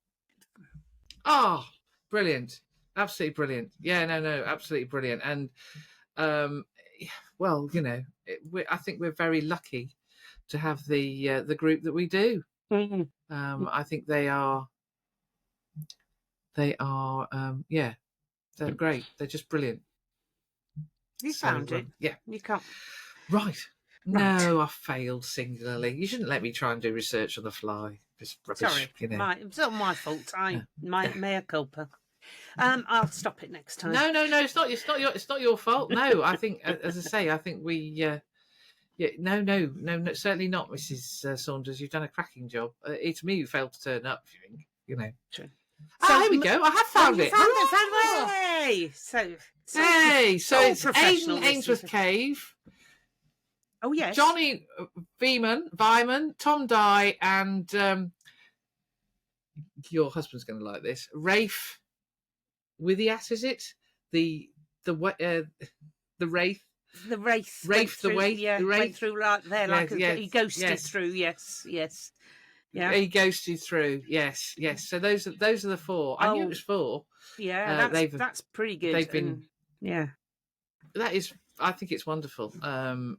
Oh, brilliant! Absolutely brilliant. Yeah, no, absolutely brilliant. And I think we're very lucky to have the group that we do. Mm-hmm. I think they are. They're great. They're just brilliant. You found it. Yeah. You can't. Right. No, I failed singularly. You shouldn't let me try and do research on the fly. Just rubbish. Sorry, it's not my fault. Mea culpa. I'll stop it next time. No. It's not your fault. No, I think, as I say, I think we. No, certainly not, Mrs. Saunders. You've done a cracking job. It's me who failed to turn up. True. So, here we go. I have found it. Hey! So it's Ainsworth Cave. Oh, yes. Johnny Vyman, Tom Dye, and your husband's going to like this. Rafe Withiat, is it? The Wraith. The Wraith. Rafe the Wraith. Yeah, the Wraith. went through right there, he ghosted through. Yes. Yeah, he ghosted through. Yes. So those are the 4. I knew it was 4. Yeah, that's pretty good. They've been. That is. I think it's wonderful. Well,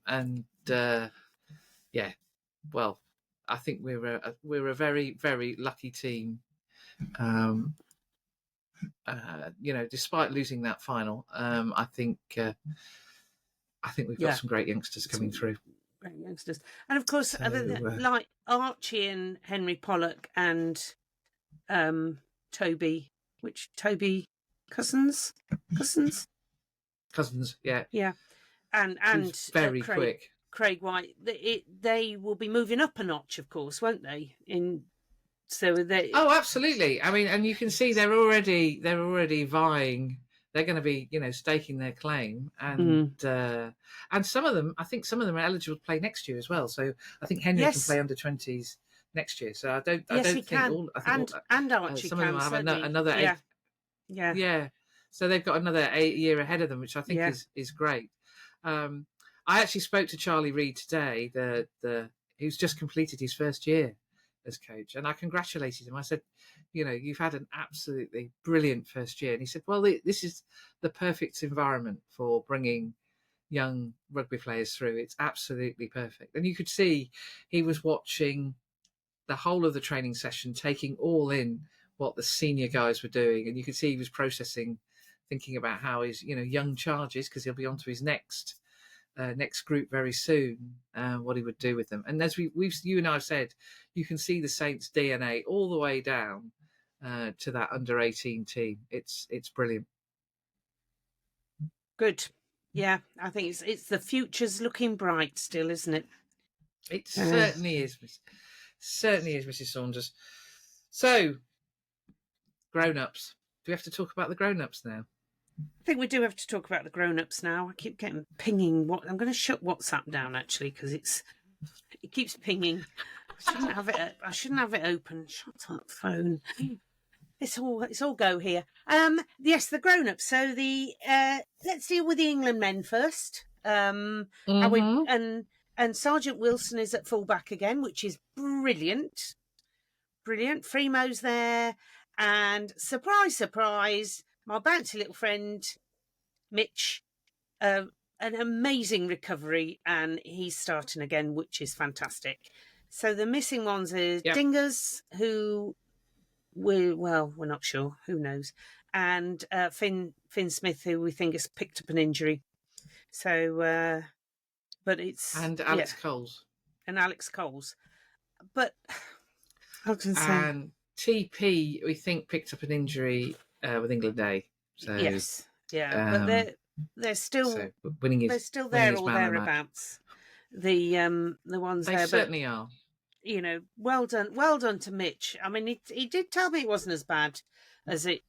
I think we're a very, very lucky team. Despite losing that final, I think we've got some great youngsters coming through. Great youngsters, and of course, like Archie and Henry Pollock and Toby Cousins, yeah, and very quick. Craig White. They will be moving up a notch, of course, won't they? Oh, absolutely. I mean, and you can see they're already vying. They're going to be, staking their claim, and some of them, I think, are eligible to play next year as well. So I think Henry can play under 20s next year. So I don't he think can. And Archie some can. of them have another 8. Yeah. So they've got another 8 year ahead of them, which I think is great. I actually spoke to Charlie Reid today, who's just completed his first year as coach. And I congratulated him. I said, you've had an absolutely brilliant first year. And he said, well, this is the perfect environment for bringing young rugby players through. It's absolutely perfect. And you could see he was watching the whole of the training session, taking all in what the senior guys were doing. And you could see he was processing, thinking about how his, young charges, because he'll be on to his next group very soon, what he would do with them. And as you and I have said, you can see the Saints DNA all the way down to that under 18 team. It's brilliant. Good. Yeah, I think it's the future's looking bright still, isn't it? It certainly is. Certainly is, Mrs. Saunders. So, grown-ups. Do we have to talk about the grown-ups now? I think we do have to talk about the grown-ups now. I keep getting pinging. I'm going to shut WhatsApp down actually because it keeps pinging. I shouldn't have it open. Shut up, phone. It's all go here. Yes, the grown-ups. So let's deal with the England men first. And Sergeant Wilson is at fullback again, which is brilliant. Brilliant. Fremo's there, and surprise, surprise, my bouncy little friend Mitch, an amazing recovery, and he's starting again, which is fantastic. So the missing ones are Dingers, who we're not sure, who knows, and Finn Smith, who we think has picked up an injury. So, but it's Alex Coles, but I was going to say, and TP we think picked up an injury with England A. So yes, but they're still winning. They're still there or thereabouts. The ones they there certainly are. Well done to Mitch. I mean, he did tell me it wasn't as bad as it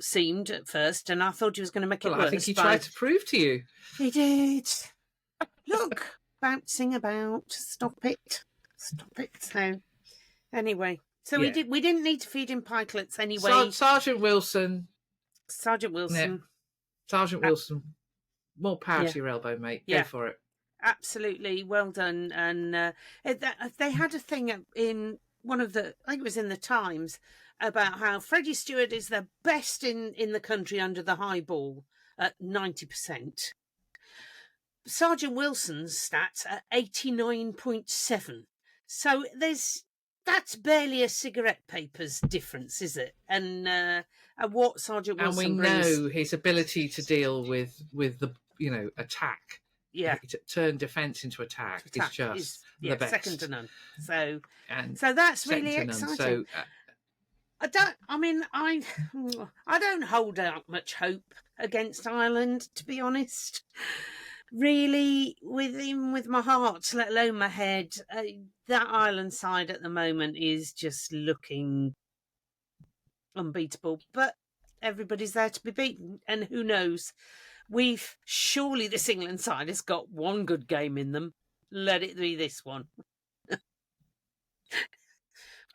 seemed at first, and I thought he was going to make it worse. I think he tried to prove to you. He did. Look, bouncing about. Stop it. So, anyway, we didn't need to feed him pikelets anyway. Sergeant Wilson. Yeah. Sergeant Wilson. More power to your elbow, mate. Go for it. Absolutely, well done. And they had a thing in one of I think it was in the Times, about how Freddie Stewart is the best in the country under the high ball at 90%. Sergeant Wilson's stats are 89.7. So that's barely a cigarette paper's difference, is it? And what Sergeant Wilson brings, know his ability to deal with the attack. Yeah, to turn defence into attack is just the best. Second to none. So that's really exciting. So I don't hold out much hope against Ireland, to be honest. Really, with my heart, let alone my head, that Ireland side at the moment is just looking unbeatable. But everybody's there to be beaten, and who knows? Surely this England side has got one good game in them. Let it be this one.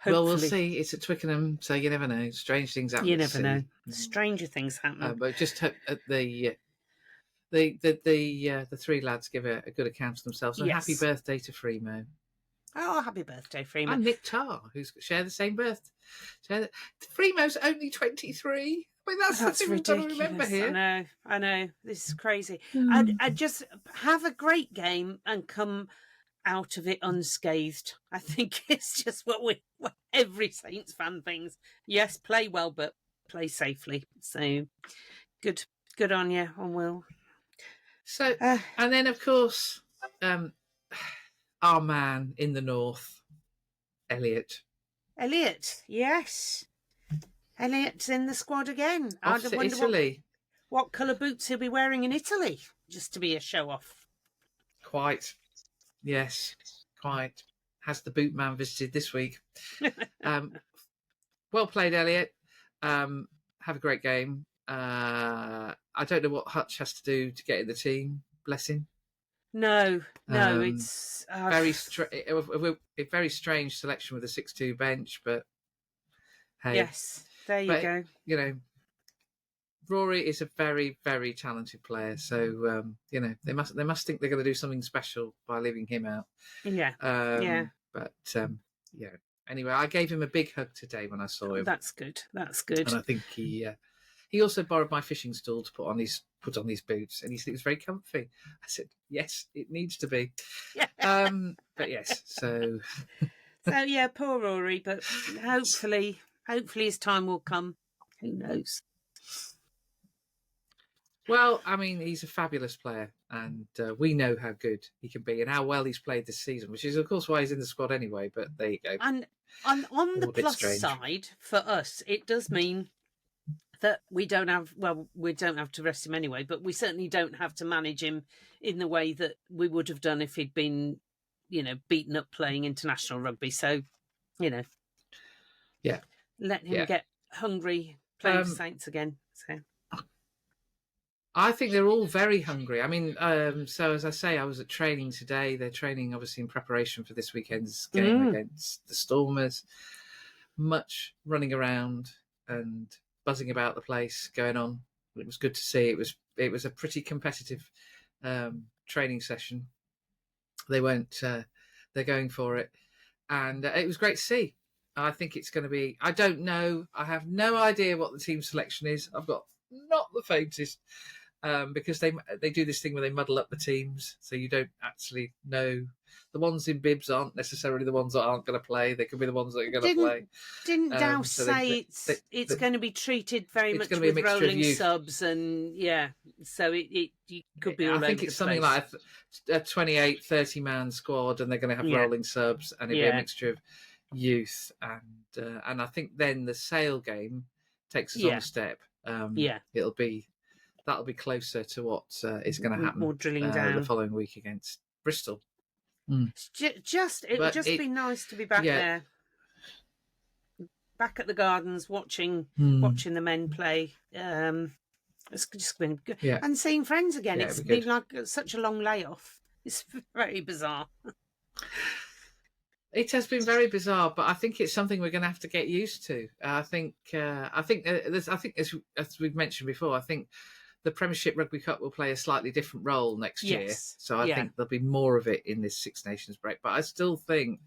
Well, we'll see. It's at Twickenham, so you never know. Strange things happen. You never know. Stranger things happen. But just hope the three lads give a good account of themselves. And happy birthday to Fremo. Oh, happy birthday, Fremo. And Nick Tarr, who's share the same birth. Fremo's only 23. I mean, that's the thing we've got to remember here. I know. This is crazy. I'd just have a great game and come out of it unscathed. I think it's just what every Saints fan thinks. Yes, play well, but play safely. So good on you, on Will. So, and then of course, our man in the north, Elliot, yes. Elliot's in the squad again. Off to Italy. What colour boots he'll be wearing in Italy, just to be a show-off. Quite. Yes, quite. Has the boot man visited this week? Well played, Elliot. Have a great game. I don't know what Hutch has to do to get in the team. Bless him. No, it's very strange selection with a 6-2 bench, but hey. Yes, there you go. Rory is a very, very talented player, so they must think they're going to do something special by leaving him out. Yeah, But anyway, I gave him a big hug today when I saw him. That's good. That's good. And I think he also borrowed my fishing stool to put on his boots, and he said it was very comfy. I said, yes, it needs to be. But yes, so yeah, poor Rory, but hopefully his time will come. Who knows? Well, I mean, he's a fabulous player, and we know how good he can be and how well he's played this season, which is, of course, why he's in the squad anyway. But there you go. And on the plus side, for us, it does mean that we don't have to rest him anyway, but we certainly don't have to manage him in the way that we would have done if he'd been, beaten up playing international rugby. So, let him get hungry playing for Saints again. So. I think they're all very hungry. I mean, so as I say, I was at training today. They're training, obviously, in preparation for this weekend's game against the Stormers. Much running around and buzzing about the place going on. It was good to see. It was a pretty competitive training session. They went. They're going for it, and it was great to see. I think it's going to be. I don't know. I have no idea what the team selection is. I've got not the faintest. Because they do this thing where they muddle up the teams, so you don't actually know. The ones in bibs aren't necessarily the ones that aren't going to play. They could be the ones that are going to play. Didn't Dow say it's going to be treated very much with rolling subs, and so it could be all over the place. I think it's something like a 28, 30-man squad, and they're going to have rolling subs, and it'll be a mixture of youth and I think then the Sale game takes us on a step. That'll be closer to what is going to happen. More drilling down the following week against Bristol. It would just be nice to be back there, back at the Gardens, watching the men play. It's just been good, and seeing friends again. It's been like such a long layoff. It's very bizarre. It has been very bizarre, but I think it's something we're going to have to get used to. I think as we've mentioned before, I think the Premiership Rugby Cup will play a slightly different role next year. So I think there'll be more of it in this Six Nations break. But I still think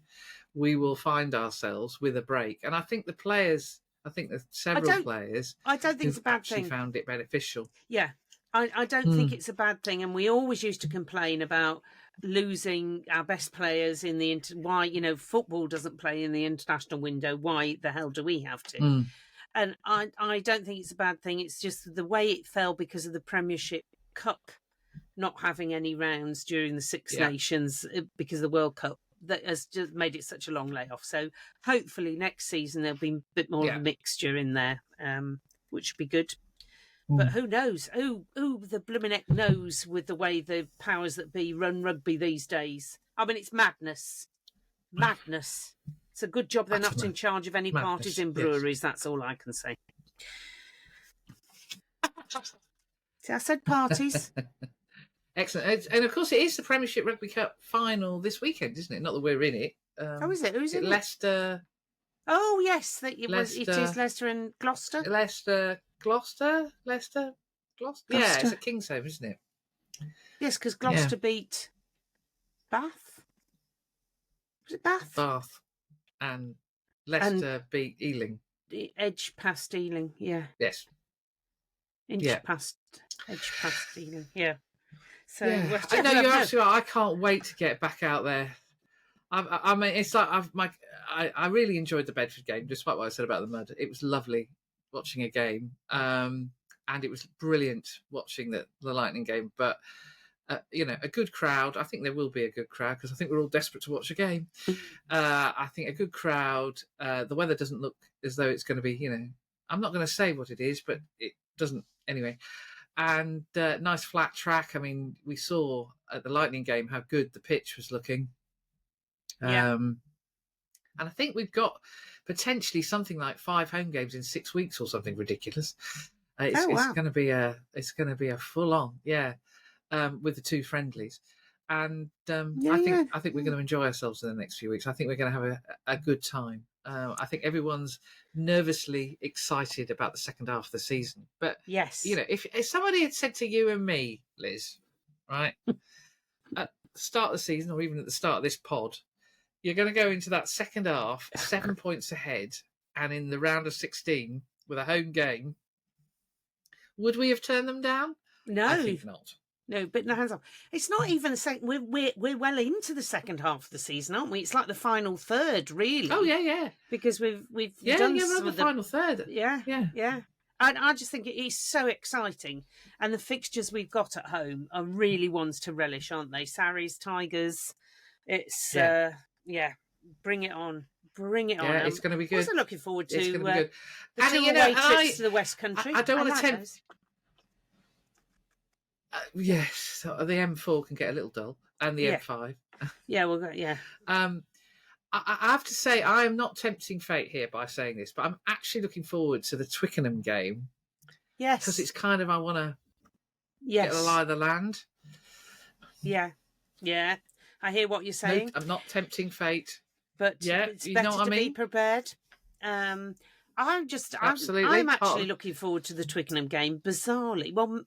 we will find ourselves with a break. And I think the players, there's several players I don't think it's a bad actually thing. Found it beneficial. Yeah. I don't think it's a bad thing. And we always used to complain about losing our best players in the why football doesn't play in the international window. Why the hell do we have to? And I don't think it's a bad thing. It's just the way it fell because of the Premiership Cup not having any rounds during the Six Nations because of the World Cup. That has just made it such a long layoff. So hopefully next season there'll be a bit more of a mixture in there, which would be good. But who knows? Who the blooming heck knows with the way the powers that be run rugby these days? I mean, it's madness. Madness. It's a good job they're not in charge of any parties in breweries. That's all I can say. See, I said parties. Excellent. And of course, it is the Premiership Rugby Cup final this weekend, isn't it? Not that we're in it. Is it? Who's in it? Leicester. Oh, yes. It is Leicester and Gloucester. Gloucester. Yeah, it's at Kingsholm, isn't it? Yes, because Gloucester beat Bath. Was it Bath? Bath. And Leicester beat Ealing. Edge past Ealing, yeah. Yes. Edge past Ealing, yeah. So you're absolutely right. I can't wait to get back out there. I mean, it's like I really enjoyed the Bedford game, despite what I said about the mud. It was lovely watching a game, and it was brilliant watching the Lightning game. But a good crowd. I think there will be a good crowd because I think we're all desperate to watch a game. I think a good crowd. The weather doesn't look as though it's going to be. I'm not going to say what it is, but it doesn't anyway. And nice flat track. I mean, we saw at the Lightning game how good the pitch was looking. And I think we've got potentially something like 5 home games in 6 weeks or something ridiculous. It's going to be a full on, with the 2 friendlies. And I think we're going to enjoy ourselves in the next few weeks. I think we're going to have a good time. I think everyone's nervously excited about the second half of the season. But yes, if somebody had said to you and me, Liz, right, at the start of the season or even at the start of this pod, you're going to go into that second half 7 points ahead, and in the round of 16 with a home game. Would we have turned them down? No, I think not. No, but no hands off. It's not even the second. We're well into the second half of the season, aren't we? It's like the final third, really. Oh yeah. Because we've done some we're the final third. Yeah. I just think it is so exciting, and the fixtures we've got at home are really ones to relish, aren't they? Sarries, Tigers. It's bring it on. Bring it on. Yeah, it's going to be good. I'm also looooking forward to it's going to be good. the two away trips to the West Country. I don't want to tempt. Those. Yes, the M4 can get a little dull, and the M5. Yeah, we'll go. Yeah. I have to say, I am not tempting fate here by saying this, but I'm actually looking forward to the Twickenham game. Yes, because it's kind of I want to get the lie of the land. Yeah. I hear what you're saying. No, I'm not tempting fate, but it's better to be prepared. I'm actually looking forward to the Twickenham game. Bizarrely, well.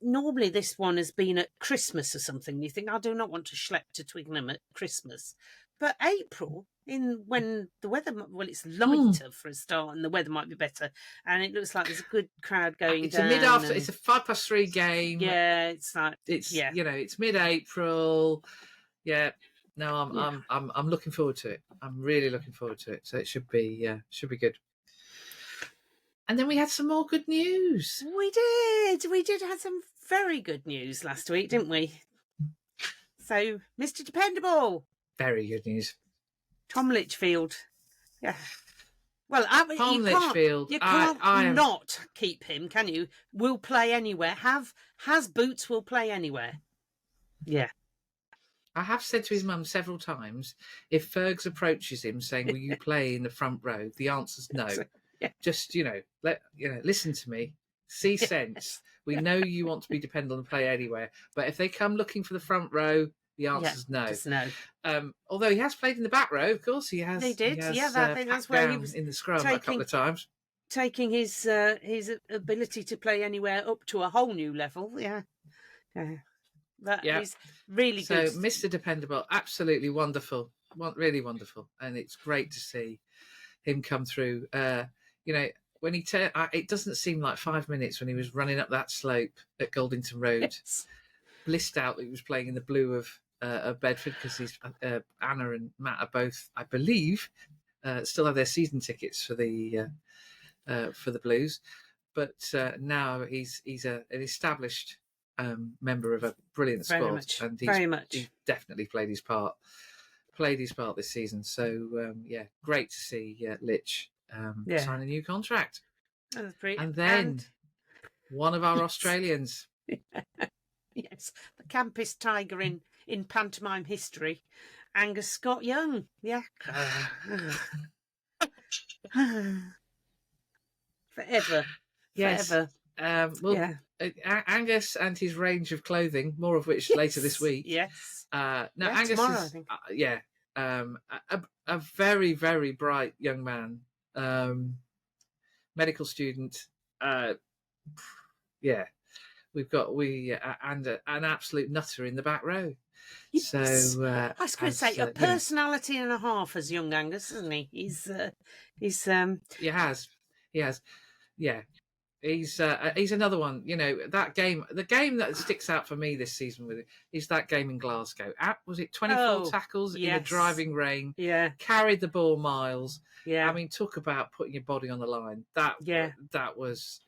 Normally this one has been at Christmas or something. You think, I do not want to schlep to Twickenham at Christmas. But April, when the weather, it's lighter for a start and the weather might be better. And it looks like there's a good crowd going down. It's a 3:05 game. Yeah, it's mid-April. Yeah. No, I'm looking forward to it. I'm really looking forward to it. So it should be good. And then we had some more good news. We did. We did have some very good news last week, didn't we? So, Mr. Dependable. Very good news. Tom Litchfield. Yeah. Well, you can't not keep him, can you? Will play anywhere. Has boots, will play anywhere. Yeah. I have said to his mum several times, if Fergs approaches him saying, will you play in the front row? The answer's no. Yeah. Just, listen to me, see sense. We know you want to be dependable and play anywhere, but if they come looking for the front row, the answer's no. Just no. Although he has played in the back row, of course he has. He did. I think that's where he was in the scrum a couple of times, taking his ability to play anywhere up to a whole new level. Yeah. That is really good. So, Mr. Dependable, absolutely wonderful, really wonderful, and it's great to see him come through. When he it doesn't seem like 5 minutes when he was running up that slope at Goldington Road. Yes. Blissed out that he was playing in the blue of Bedford, because Anna and Matt are both, I believe, still have their season tickets for the Blues. But now he's an established member of a brilliant squad, and he's definitely played his part this season. So great to see Litch sign a new contract. And then one of our Australians. Yes, the campest tiger in pantomime history, Angus Scott Young. Yeah. Forever. Yes. Forever. Angus and his range of clothing, more of which later this week. Yes. Angus tomorrow, is, I think. a very, very bright young man, medical student. We've got and an absolute nutter in the back row. Yes. So I was going to say a personality and a half as young Angus, isn't he? He's He has. Yeah. He's another one. That game, the game that sticks out for me this season with it is that game in Glasgow. Was it 24 tackles in the driving rain? Yeah. Carried the ball miles. Yeah. I mean, talk about putting your body on the line. That was,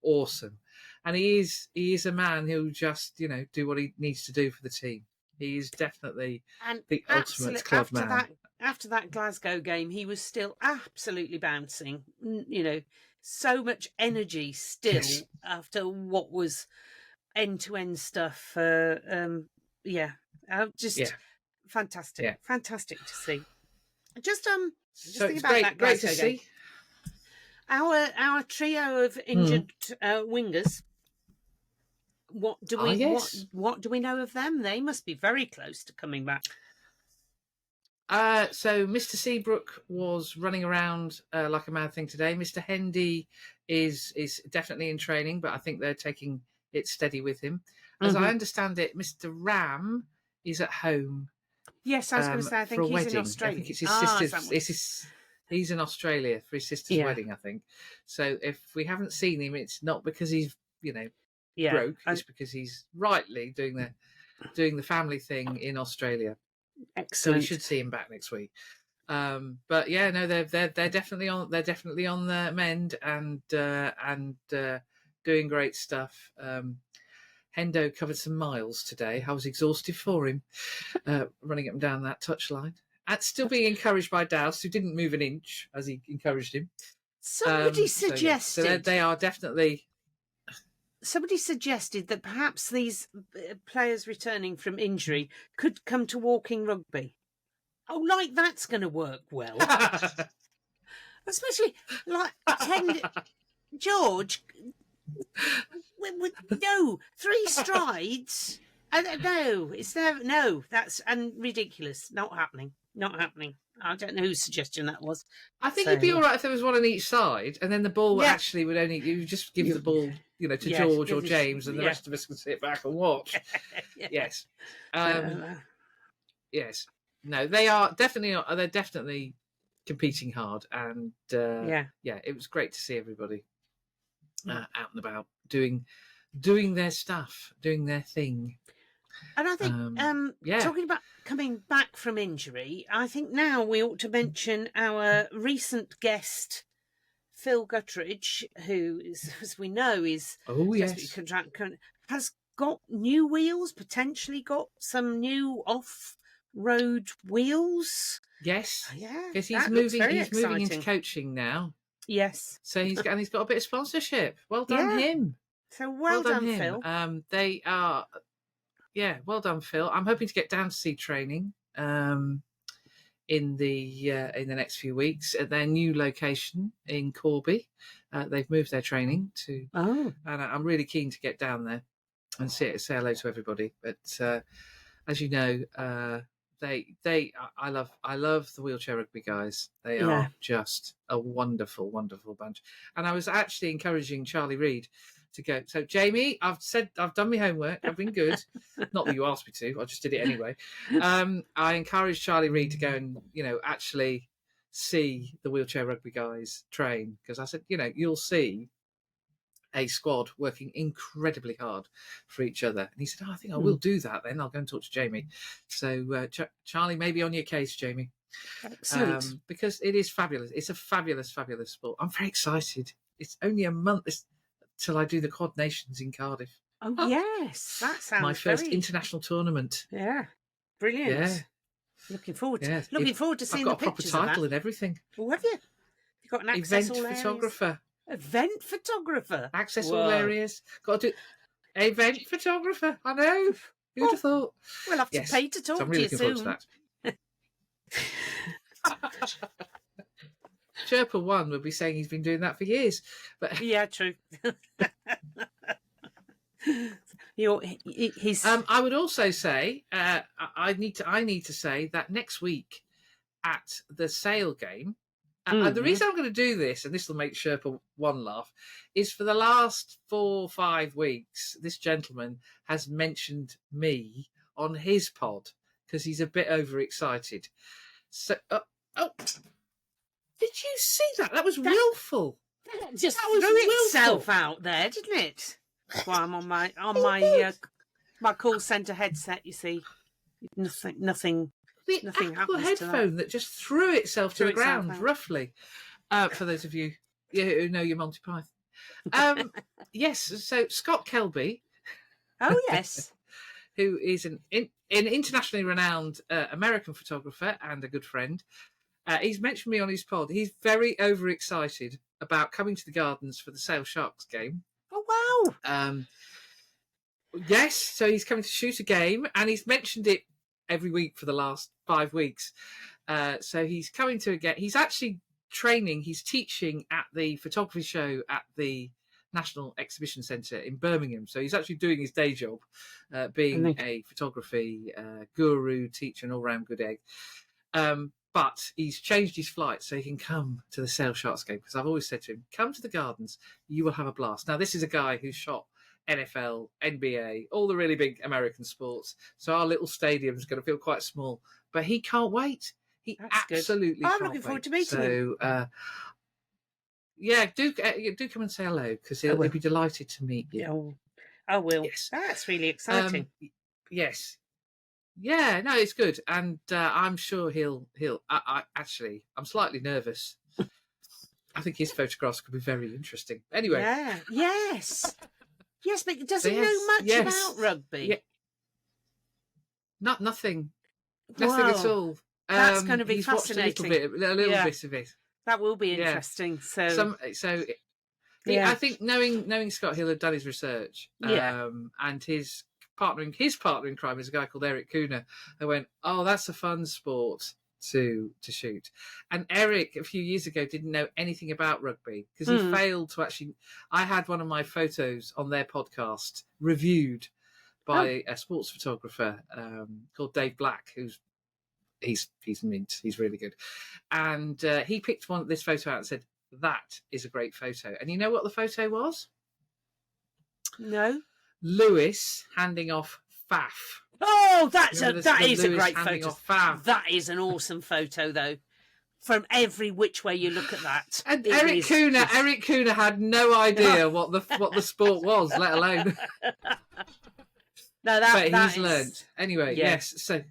awesome. And he is a man who'll just, do what he needs to do for the team. He is definitely the ultimate club man. After that Glasgow game, he was still absolutely bouncing. So much energy still after what was end-to-end stuff. Fantastic. Yeah. Fantastic to see. Just so think it's about that great to Glasgow see. Game. Our trio of injured wingers. What do we know of them? They must be very close to coming back. So Mr. Seabrook was running around like a mad thing today. Mr. Hendy is definitely in training, but I think they're taking it steady with him. As I understand it, Mr. Ram is at home Yes, I was going to say, I for think a he's wedding. in Australia. I think it's his Is that sister's. what- He's in Australia for his sister's Yeah. wedding, I think. So if we haven't seen him, it's not because he's Yeah. broke. It's because he's rightly doing the family thing in Australia. So we Excellent. should see him back next week. But yeah, no, they're definitely on the mend and doing great stuff. Hendo covered some miles today. I was exhausted for him, running up and down that touchline. And still being encouraged by Douse, who didn't move an inch as he encouraged him. Somebody So suggested. they are definitely. Somebody suggested that perhaps these players returning from injury could come to walking rugby. Oh, like that's going to work well. Especially like George. No, 3 strides. No, it's there. No, that's ridiculous. Not happening. Not happening. I don't know whose suggestion that was. I think it'd be all right if there was one on each side, and then the ball actually would only you just give the ball, to George or James, and the rest of us can sit back and watch. Yes, yes. No, they're definitely competing hard, and it was great to see everybody out and about doing their stuff, doing their thing. And I think, talking about coming back from injury, I think now we ought to mention our recent guest, Phil Guttridge, who is, as we know, has got new wheels, potentially got some new off-road wheels. Yes, yeah, because he's moving into coaching now. Yes, so he's got a bit of sponsorship. Well done him. So well done him. Phil. They are. Yeah, well done, Phil. I'm hoping to get down to see training in the next few weeks at their new location in Corby. They've moved their training to, and I'm really keen to get down there and say hello to everybody. But as you know, I love the wheelchair rugby guys. They are just a wonderful, wonderful bunch. And I was actually encouraging Charlie Reid to go. So Jamie, I've done my homework. I've been good. Not that you asked me to. I just did it anyway. I encouraged Charlie Reid to go and actually see the wheelchair rugby guys train, because I said you'll see a squad working incredibly hard for each other. And he said, I think I will do that then. I'll go and talk to Jamie. So Charlie, maybe on your case, Jamie. Excellent. Because it is fabulous. It's a fabulous, fabulous sport. I'm very excited. It's only a month till I do the Quad Nations in Cardiff. Oh, yes. That sounds my first international tournament. Yeah. Brilliant. Yeah. Looking forward to seeing the pictures. I've got a proper title and everything. Oh, have you? You've got an access event all photographer. Areas. Event photographer. Access all areas. Got to do event photographer. I know. Who'd have thought? We'll have to pay to talk I'm really to you looking soon. Forward to that. Sherpa 1 would be saying he's been doing that for years. But yeah, true. I would also say I need to say that next week at the Sale game. The reason I'm going to do this, and this will make Sherpa 1 laugh, is for the last 4 or 5 weeks, this gentleman has mentioned me on his pod because he's a bit overexcited. So, did you see that? That was willful. Just threw itself out there, didn't it? Well, I'm on my call centre headset. You see, nothing. The Apple headphone that just threw itself to the ground, roughly. For those of you who know your Monty Python. Yes, so Scott Kelby. Oh, yes. Who is an internationally renowned American photographer and a good friend. He's mentioned me on his pod. He's very overexcited about coming to the Gardens for the Sale Sharks game. Oh, wow. Yes, so he's coming to shoot a game, and he's mentioned it every week for the last 5 weeks. So he's coming to he's actually training, he's teaching at the photography show at the National Exhibition Centre in Birmingham. So he's actually doing his day job, being a photography guru, teacher, and all-round good egg. But he's changed his flight so he can come to the Sale Sharks game, because I've always said to him, come to the Gardens, you will have a blast. Now, this is a guy who's shot NFL, NBA, all the really big American sports. So our little stadium's going to feel quite small. But he can't wait. He That's good. absolutely I'm can't looking forward wait. to meeting him. So, yeah, do come and say hello, because he'll be delighted to meet you. Oh, I will. Yes. That's really exciting. Yes. Yeah, no, it's good. And I'm sure he'll actually, I'm slightly nervous. I think his photographs could be very interesting. Anyway. Yeah. Yes. Yes, but does he know much about rugby? Yeah. Nothing. Nothing at all. That's going to be he's fascinating. Watched a little bit of it. That will be interesting. So I think knowing Scott, he'll have done his research. And his partner in crime is a guy called Eric Cooner, who went, "Oh, that's a fun sport to shoot." And Eric, a few years ago, didn't know anything about rugby because he failed to actually. I had one of my photos on their podcast reviewed by a sports photographer called Dave Black, he's mint. He's really good. And he picked this photo out and said, "That is a great photo." And you know what the photo was? No. Lewis handing off Faf. Oh, that is a great photo. Faf. That is an awesome photo, though. From every which way you look at that. And Eric Cooner had no idea what the sport was, let alone. But he's learned anyway. Yeah. Yes, so.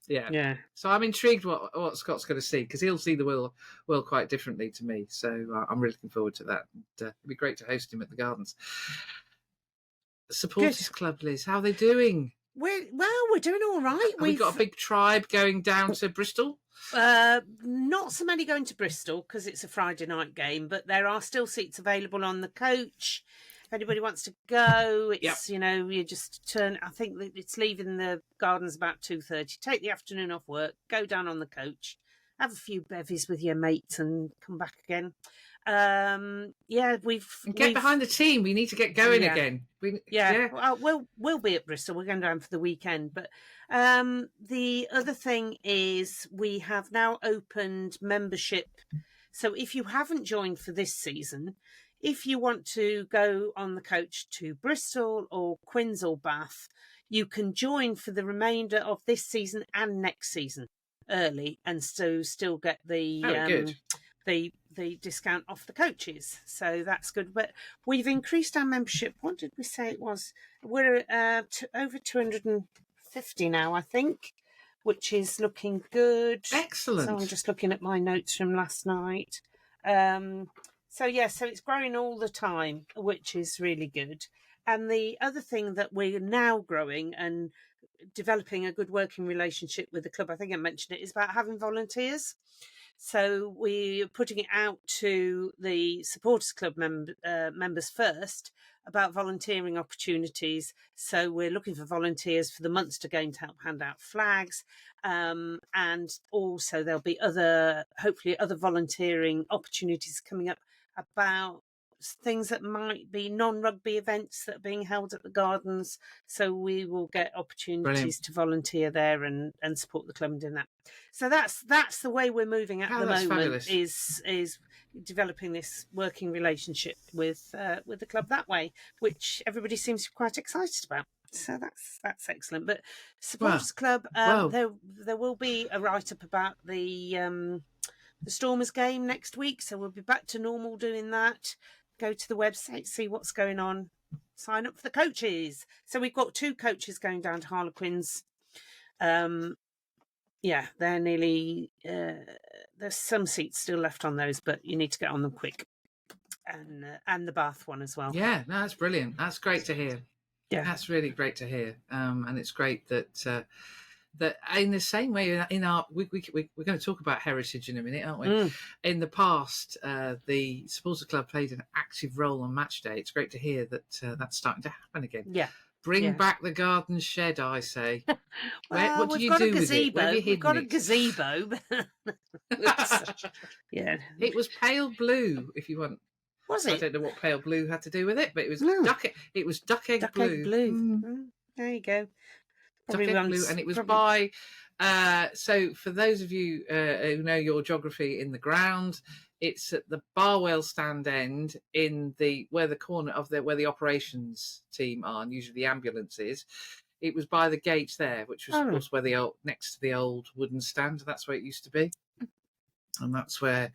Yeah. So I'm intrigued what Scott's going to see, because he'll see the world quite differently to me. So I'm really looking forward to that. And, it'd be great to host him at the Gardens. The Supporters Club, Liz, how are they doing? We're doing all right. We've got a big tribe going down to Bristol. Not so many going to Bristol because it's a Friday night game, but there are still seats available on the coach. If anybody wants to go, it's you just turn. I think that it's leaving the Gardens about 2:30. Take the afternoon off work, go down on the coach, have a few bevies with your mates, and come back again. We've behind the team. We need to get going again. Well, we'll be at Bristol. We're going down for the weekend. But the other thing is we have now opened membership. So if you haven't joined for this season, if you want to go on the coach to Bristol or Quins or Bath, you can join for the remainder of this season and next season early, and so still get the discount off the coaches. So that's good. But we've increased our membership. What did we say it was? We're over 250 now, I think, which is looking good. Excellent. So I'm just looking at my notes from last night. So it's growing all the time, which is really good. And the other thing that we're now growing and developing a good working relationship with the club, I think I mentioned it, is about having volunteers. So we're putting it out to the Supporters Club members first about volunteering opportunities. So we're looking for volunteers for the Munster game to help hand out flags. And also there'll be hopefully other volunteering opportunities coming up about things that might be non-rugby events that are being held at the Gardens. So we will get opportunities to volunteer there and support the club in that. So that's the way we're moving at the moment. Is developing this working relationship with the club that way, which everybody seems quite excited about. So that's excellent. But Supporters Club, there will be a write-up about the Stormers game next week, so we'll be back to normal doing that. Go to the website, see what's going on, sign up for the coaches. So we've got 2 coaches going down to Harlequins. They're nearly there's some seats still left on those, but you need to get on them quick. And the Bath one as well. Yeah, no, that's brilliant. That's great to hear. Yeah, that's really great to hear. And it's great that in the same way in our we're going to talk about heritage in a minute, aren't we? In the past, the Supporters Club played an active role on match day. It's great to hear that that's starting to happen again. Bring back the garden shed, I say. What do you do with it? Where have you hidden We've got a gazebo. It was pale blue, if you want. Was it? I don't know what pale blue had to do with it, but it was duck egg blue. There you go. Duck egg blue, and it was by. So for those of you who know your geography in the ground, It's at the Barwell stand end in where the operations team are, and usually the ambulance is. It was by the gate there, which was of course where next to the old wooden stand. That's where it used to be. And that's where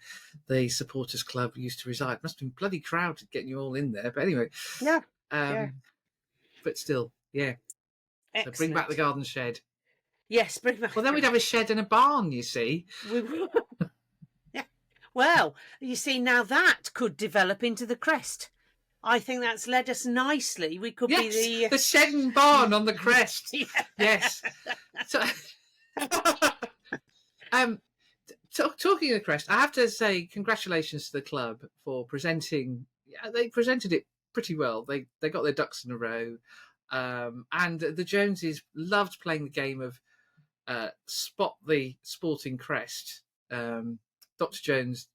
the supporters club used to reside. It must have been bloody crowded getting you all in there. But anyway. Yeah. But still, yeah. So bring back the garden shed. Yes, bring back. Well, then we'd have a shed and a barn, you see. Yeah. Well, you see, now that could develop into the crest. I think that's led us nicely. We could be the shed and barn on the crest. Yes. So, talking of the crest, I have to say congratulations to the club for presenting. Yeah, they presented it pretty well. They got their ducks in a row, and the Joneses loved playing the game of spot the sporting crest. Dr. Jones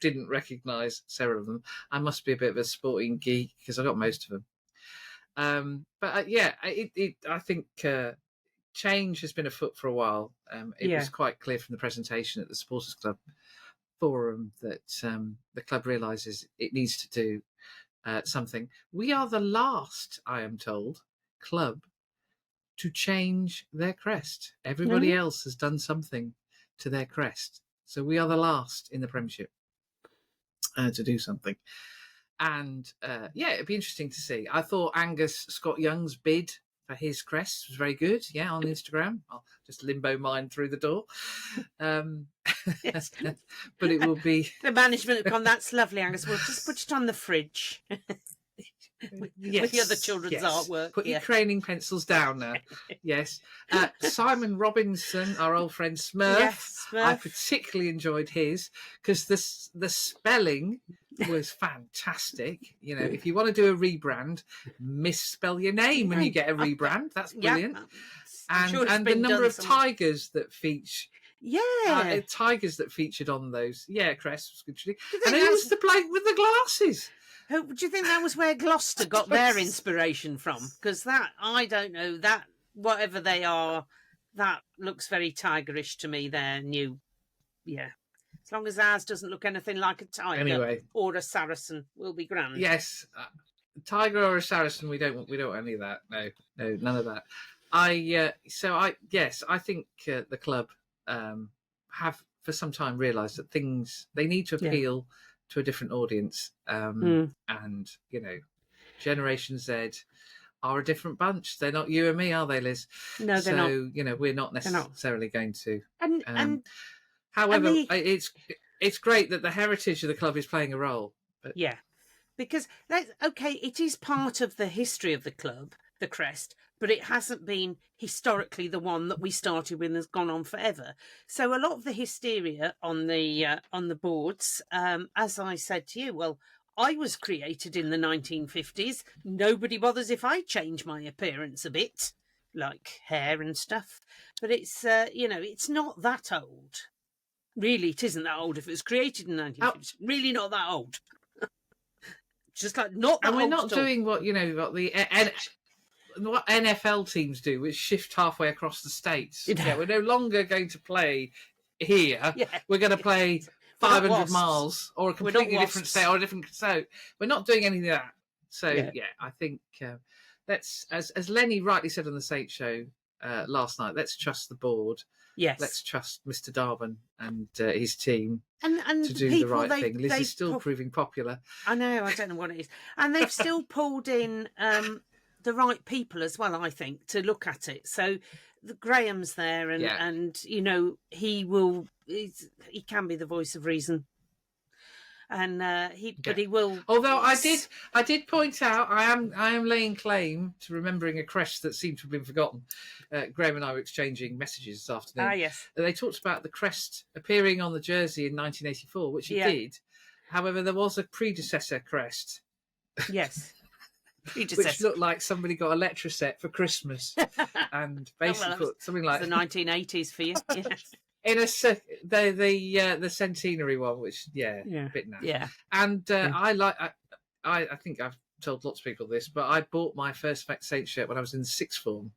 didn't recognise several of them. I must be a bit of a sporting geek because I got most of them. But I think change has been afoot for a while. It was quite clear from the presentation at the Supporters Club forum that the club realises it needs to do something. We are the last, I am told, club to change their crest. Everybody else has done something to their crest. So we are the last in the Premiership to do something. And it'd be interesting to see. I thought Angus Scott Young's bid for his crest was very good. Yeah, on Instagram. I'll just limbo mine through the door. Yes. But it will be... The management have gone, that's lovely, Angus. We'll just put it on the fridge. with the other children's artwork. Put your craning pencils down now. Yes. Simon Robinson, our old friend Smurf. Yes, Smurf. I particularly enjoyed his because the spelling was fantastic. You know, if you want to do a rebrand, misspell your name when you get a rebrand. That's brilliant. And the number of tigers that feature. Yeah. Tigers that featured on those. Yeah, Crest was good. And who was the bloke with the glasses? Do you think that was where Gloucester got their inspiration from? Because I don't know, that whatever they are, that looks very tigerish to me. Their new, as long as ours doesn't look anything like a tiger or a Saracen, we'll be grand. Yes, tiger or a Saracen, we don't want any of that. No, none of that. I think the club have for some time realised that they need to appeal to a different audience, and Generation Z are a different bunch. They're not you and me, are they, Liz? No, they're not. So we're not necessarily going to. However, it's great that the heritage of the club is playing a role. But... Yeah, because it is part of the history of the club, the crest, but it hasn't been historically the one that we started with and has gone on forever. So a lot of the hysteria on the boards, as I said to you, well, I was created in the 1950s. Nobody bothers if I change my appearance a bit, like hair and stuff. But it's, it's not that old. Really, it isn't that old. If it was created in the 1950s, really not that old. Just like not that old. And we're not doing what what NFL teams do, which shift halfway across the states. Yeah, we're no longer going to play here. Yeah. We're going to play 500 miles or a completely different state or a different. So we're not doing any of that. So I think let's, as Lenny rightly said on the Saint Show last night, let's trust the board. Yes, let's trust Mr. Darwin and his team and to do the right thing. Liz is still proving popular. I know. I don't know what it is, and they've still pulled in. The right people as well, I think, to look at it. So the Graham's there, and he can be the voice of reason, and but he will. Although I did point out, I am laying claim to remembering a crest that seemed to have been forgotten. Graham and I were exchanging messages this afternoon. Ah, yes. They talked about the crest appearing on the jersey in 1984, which it did. However, there was a predecessor crest. Yes. Which looked like somebody got a Electroset for Christmas, and basically put something like the 1980s for you. In the centenary one, which a bit naff. Yeah, and I think I've told lots of people this, but I bought my first Saint shirt when I was in the sixth form,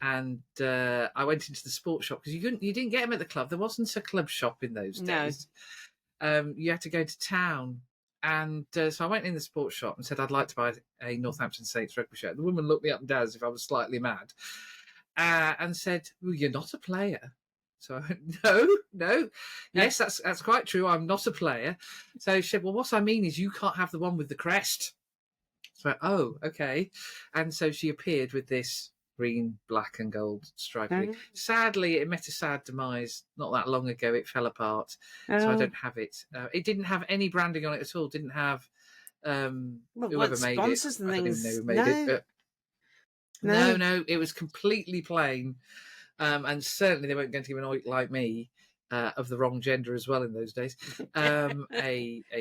and I went into the sports shop because you didn't get them at the club. There wasn't a club shop in those days. you had to go to town. And so I went in the sports shop and said I'd like to buy a Northampton Saints rugby shirt. The woman looked me up and down as if I was slightly mad, and said, "Well, you're not a player." So I went, no, yes, that's quite true. I'm not a player. So she said, "Well, what I mean is you can't have the one with the crest." So oh, okay. And so she appeared with this green, black and gold striping. Sadly, it met a sad demise not that long ago. It fell apart, so I don't have it. It didn't have any branding on it at all. Didn't have whoever made sponsors it. And I don't things. even know who made it. But no, it was completely plain. And certainly they weren't going to give an oik like me, of the wrong gender as well in those days, a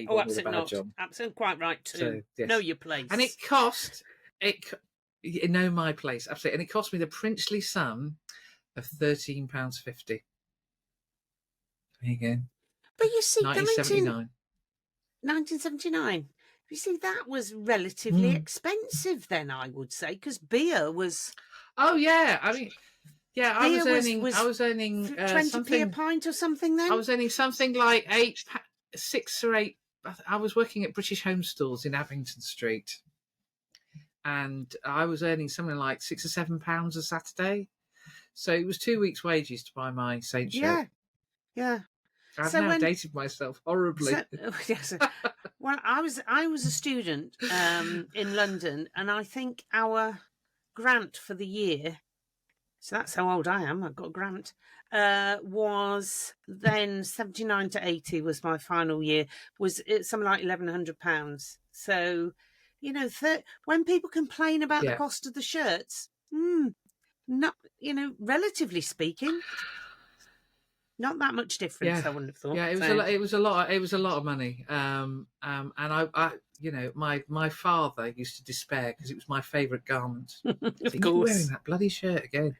one with a badge on. Absolutely quite right too. So, yes. Know your place. And it cost know my place, absolutely. And it cost me the princely sum of £13.50. There you go. But you see, 1979. 1979. You see, that was relatively expensive then, I would say, because beer was. Oh yeah, I mean, yeah, I was earning 20p a pint or something then. I was earning something like 6 or 8. I was working at British Home Stores in Abington Street, and I was earning something like £6 or £7 a Saturday. So it was 2 weeks' wages to buy my Saint shirt. Yeah. I've now dated myself horribly. Well, I was a student in London, and I think our grant for the year, so that's how old I am, I've got a grant, was then 79 to 80 was my final year, was something like £1,100. So, you know, when people complain about the cost of the shirts, not, you know, relatively speaking, not that much difference. I wouldn't have thought. Yeah, it was a lot of money. And I you know, my father used to despair because it was my favourite garment. Of course, you're wearing that bloody shirt again.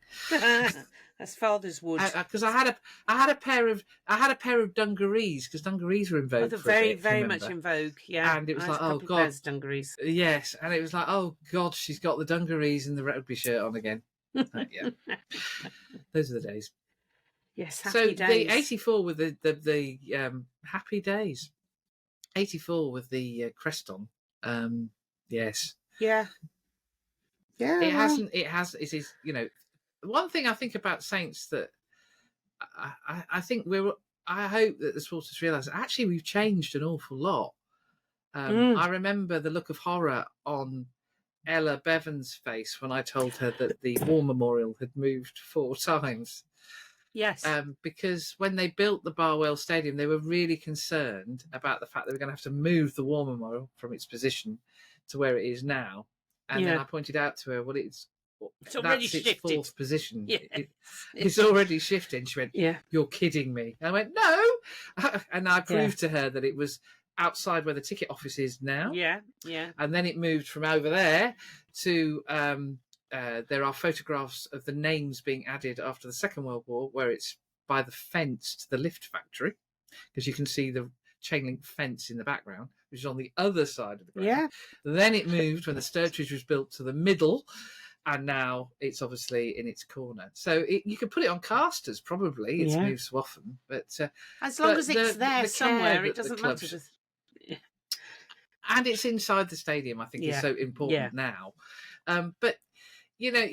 As fathers would. Because I had a pair of dungarees, because dungarees were in vogue. Very much in vogue. Yeah, and it was like, oh god, dungarees. Yes, and it was like, oh god, she's got the dungarees and the rugby shirt on again. Yeah, those are the days. Yes, happy days. The 84 with the happy days. 84 with the crest on. Yes. Yeah. Yeah. It is, you know, one thing I think about Saints that I think I hope that the supporters realise actually we've changed an awful lot. I remember the look of horror on Ella Bevan's face when I told her that the War Memorial had moved 4 times. Yes. Because when they built the Barwell Stadium, they were really concerned about the fact they were going to have to move the War Memorial from its position to where it is now. And then I pointed out to her, well, it's already shifted. Its 4th position. Yeah. It's already shifted. She went, you're kidding me. And I went, no. And I proved to her that it was outside where the ticket office is now. Yeah. And then it moved from over there to... there are photographs of the names being added after the Second World War, where it's by the fence to the lift factory, because you can see the chain link fence in the background, which is on the other side of the ground. Yeah. Then it moved when the Sturridge was built to the middle, and now it's obviously in its corner. So you could put it on casters, probably. It's moved so often, but as long as it's there somewhere, it doesn't matter. And it's inside the stadium, I think, is so important now. But you know,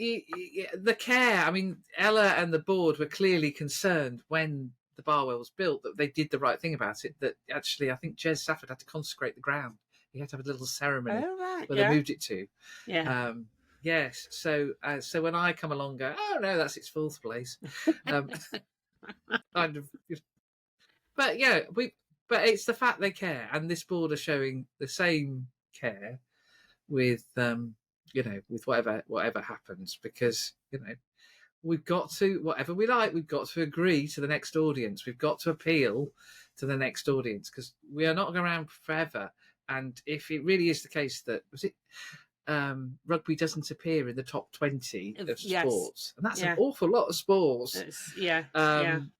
the care. I mean, Ella and the board were clearly concerned when the Barwell was built that they did the right thing about it. That actually, I think Jez Safford had to consecrate the ground. He had to have a little ceremony where they moved it to. Yeah. Yes. So when I come along, and go, oh no, that's its 4th place. Kind of. But yeah, But it's the fact they care, and this board are showing the same care with. You know, with whatever happens, because, you know, we've got to, whatever we like, we've got to agree to the next audience. We've got to appeal to the next audience, because we are not going around forever. And if it really is the case that, rugby doesn't appear in the top 20 of sports, and that's an awful lot of sports,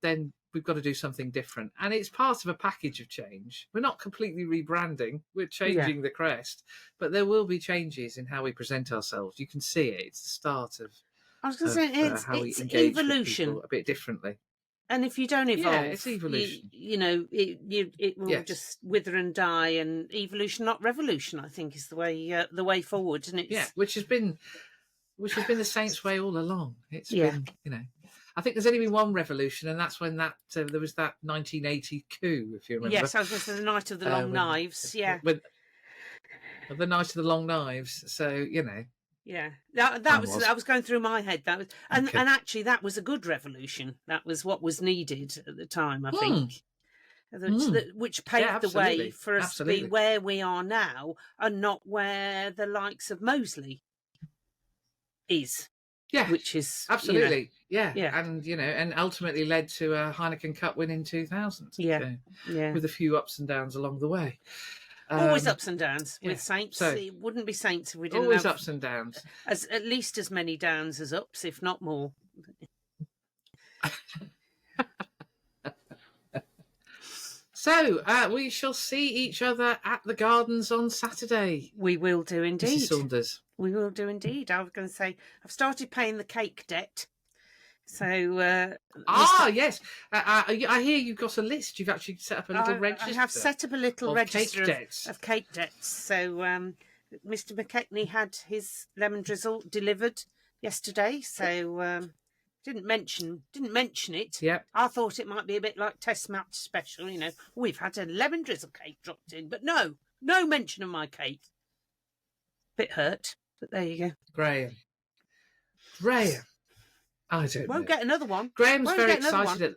then we've got to do something different. And it's part of a package of change. We're not completely rebranding. We're changing the crest, but there will be changes in how we present ourselves. You can see it. It's the start of I was going to say, it's how we engage evolution. with people a bit differently. And if you don't evolve, it's evolution. It will Yes. just wither and die. And evolution, not revolution, I think, is the way forward. And it's which has been the Saints' way all along. It's Yeah. been, I think there's only been one revolution, and that's when there was that 1980 coup, if you remember. Yes, I was going to say the Night of the Long Knives. Yeah, the Night of the Long Knives. So yeah. That was going through my head. That was, and actually, that was a good revolution. That was what was needed at the time, I think. Which paved the way for us to be where we are now, and not where the likes of Moseley is. Yeah, which is absolutely, and ultimately led to a Heineken Cup win in 2000. With a few ups and downs along the way. Always ups and downs with Saints. So, it wouldn't be Saints if we didn't always have ups and downs. at least as many downs as ups, if not more. So we shall see each other at the Gardens on Saturday. We will do indeed. Mrs. Saunders. We will do indeed. I was going to say, I've started paying the cake debt. So, yes. I hear you've got a list. You've actually set up a little register. I have set up a little register of cake debts. So, Mr. McKechnie had his lemon drizzle delivered yesterday. So, didn't mention it. Yeah. I thought it might be a bit like Test Match Special. We've had a lemon drizzle cake dropped in, but no mention of my cake. Bit hurt, but there you go. Graham. I don't Won't get another one. Graham's very excited.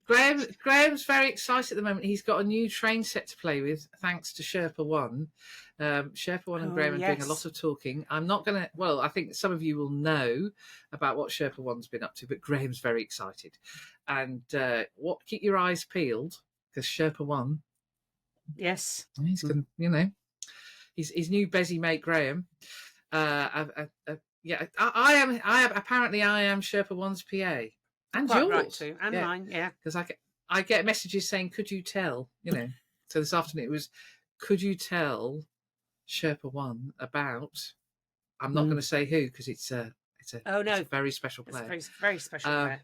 Graham's very excited at the moment. He's got a new train set to play with, thanks to Sherpa One. Sherpa One and Graham are doing a lot of talking. I'm not going to... Well, I think some of you will know about what Sherpa One's been up to, but Graham's very excited. And keep your eyes peeled, because Sherpa One... Yes. He's going to, his new Bezzy mate, Graham... I am Sherpa One's PA, and quite yours right too, and mine, because I get messages saying, "Could you tell?" So this afternoon it was, "Could you tell Sherpa One about?" I'm not going to say who, because it's a very special player. It's a very special player.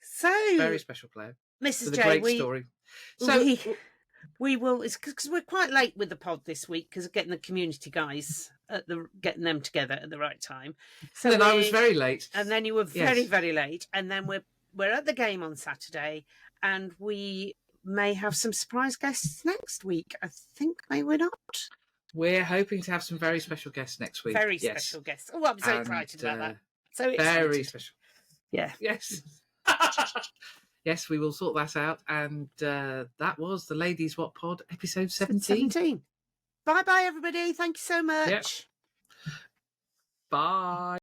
So very special player, Mrs. With J. a great story. So we will. It's because we're quite late with the pod this week because of getting the community guys getting them together at the right time. So then I was very late, and then you were very very late, and then we're at the game on Saturday, and we may have some surprise guests next week. I think maybe not. We're hoping to have some very special guests next week. Very special guests. Oh, I'm so excited about that. So excited. Very special. Yeah. Yes. Yes, we will sort that out. And that was the Ladies Wot Pod, episode 17. Bye-bye, everybody. Thank you so much. Yep. Bye.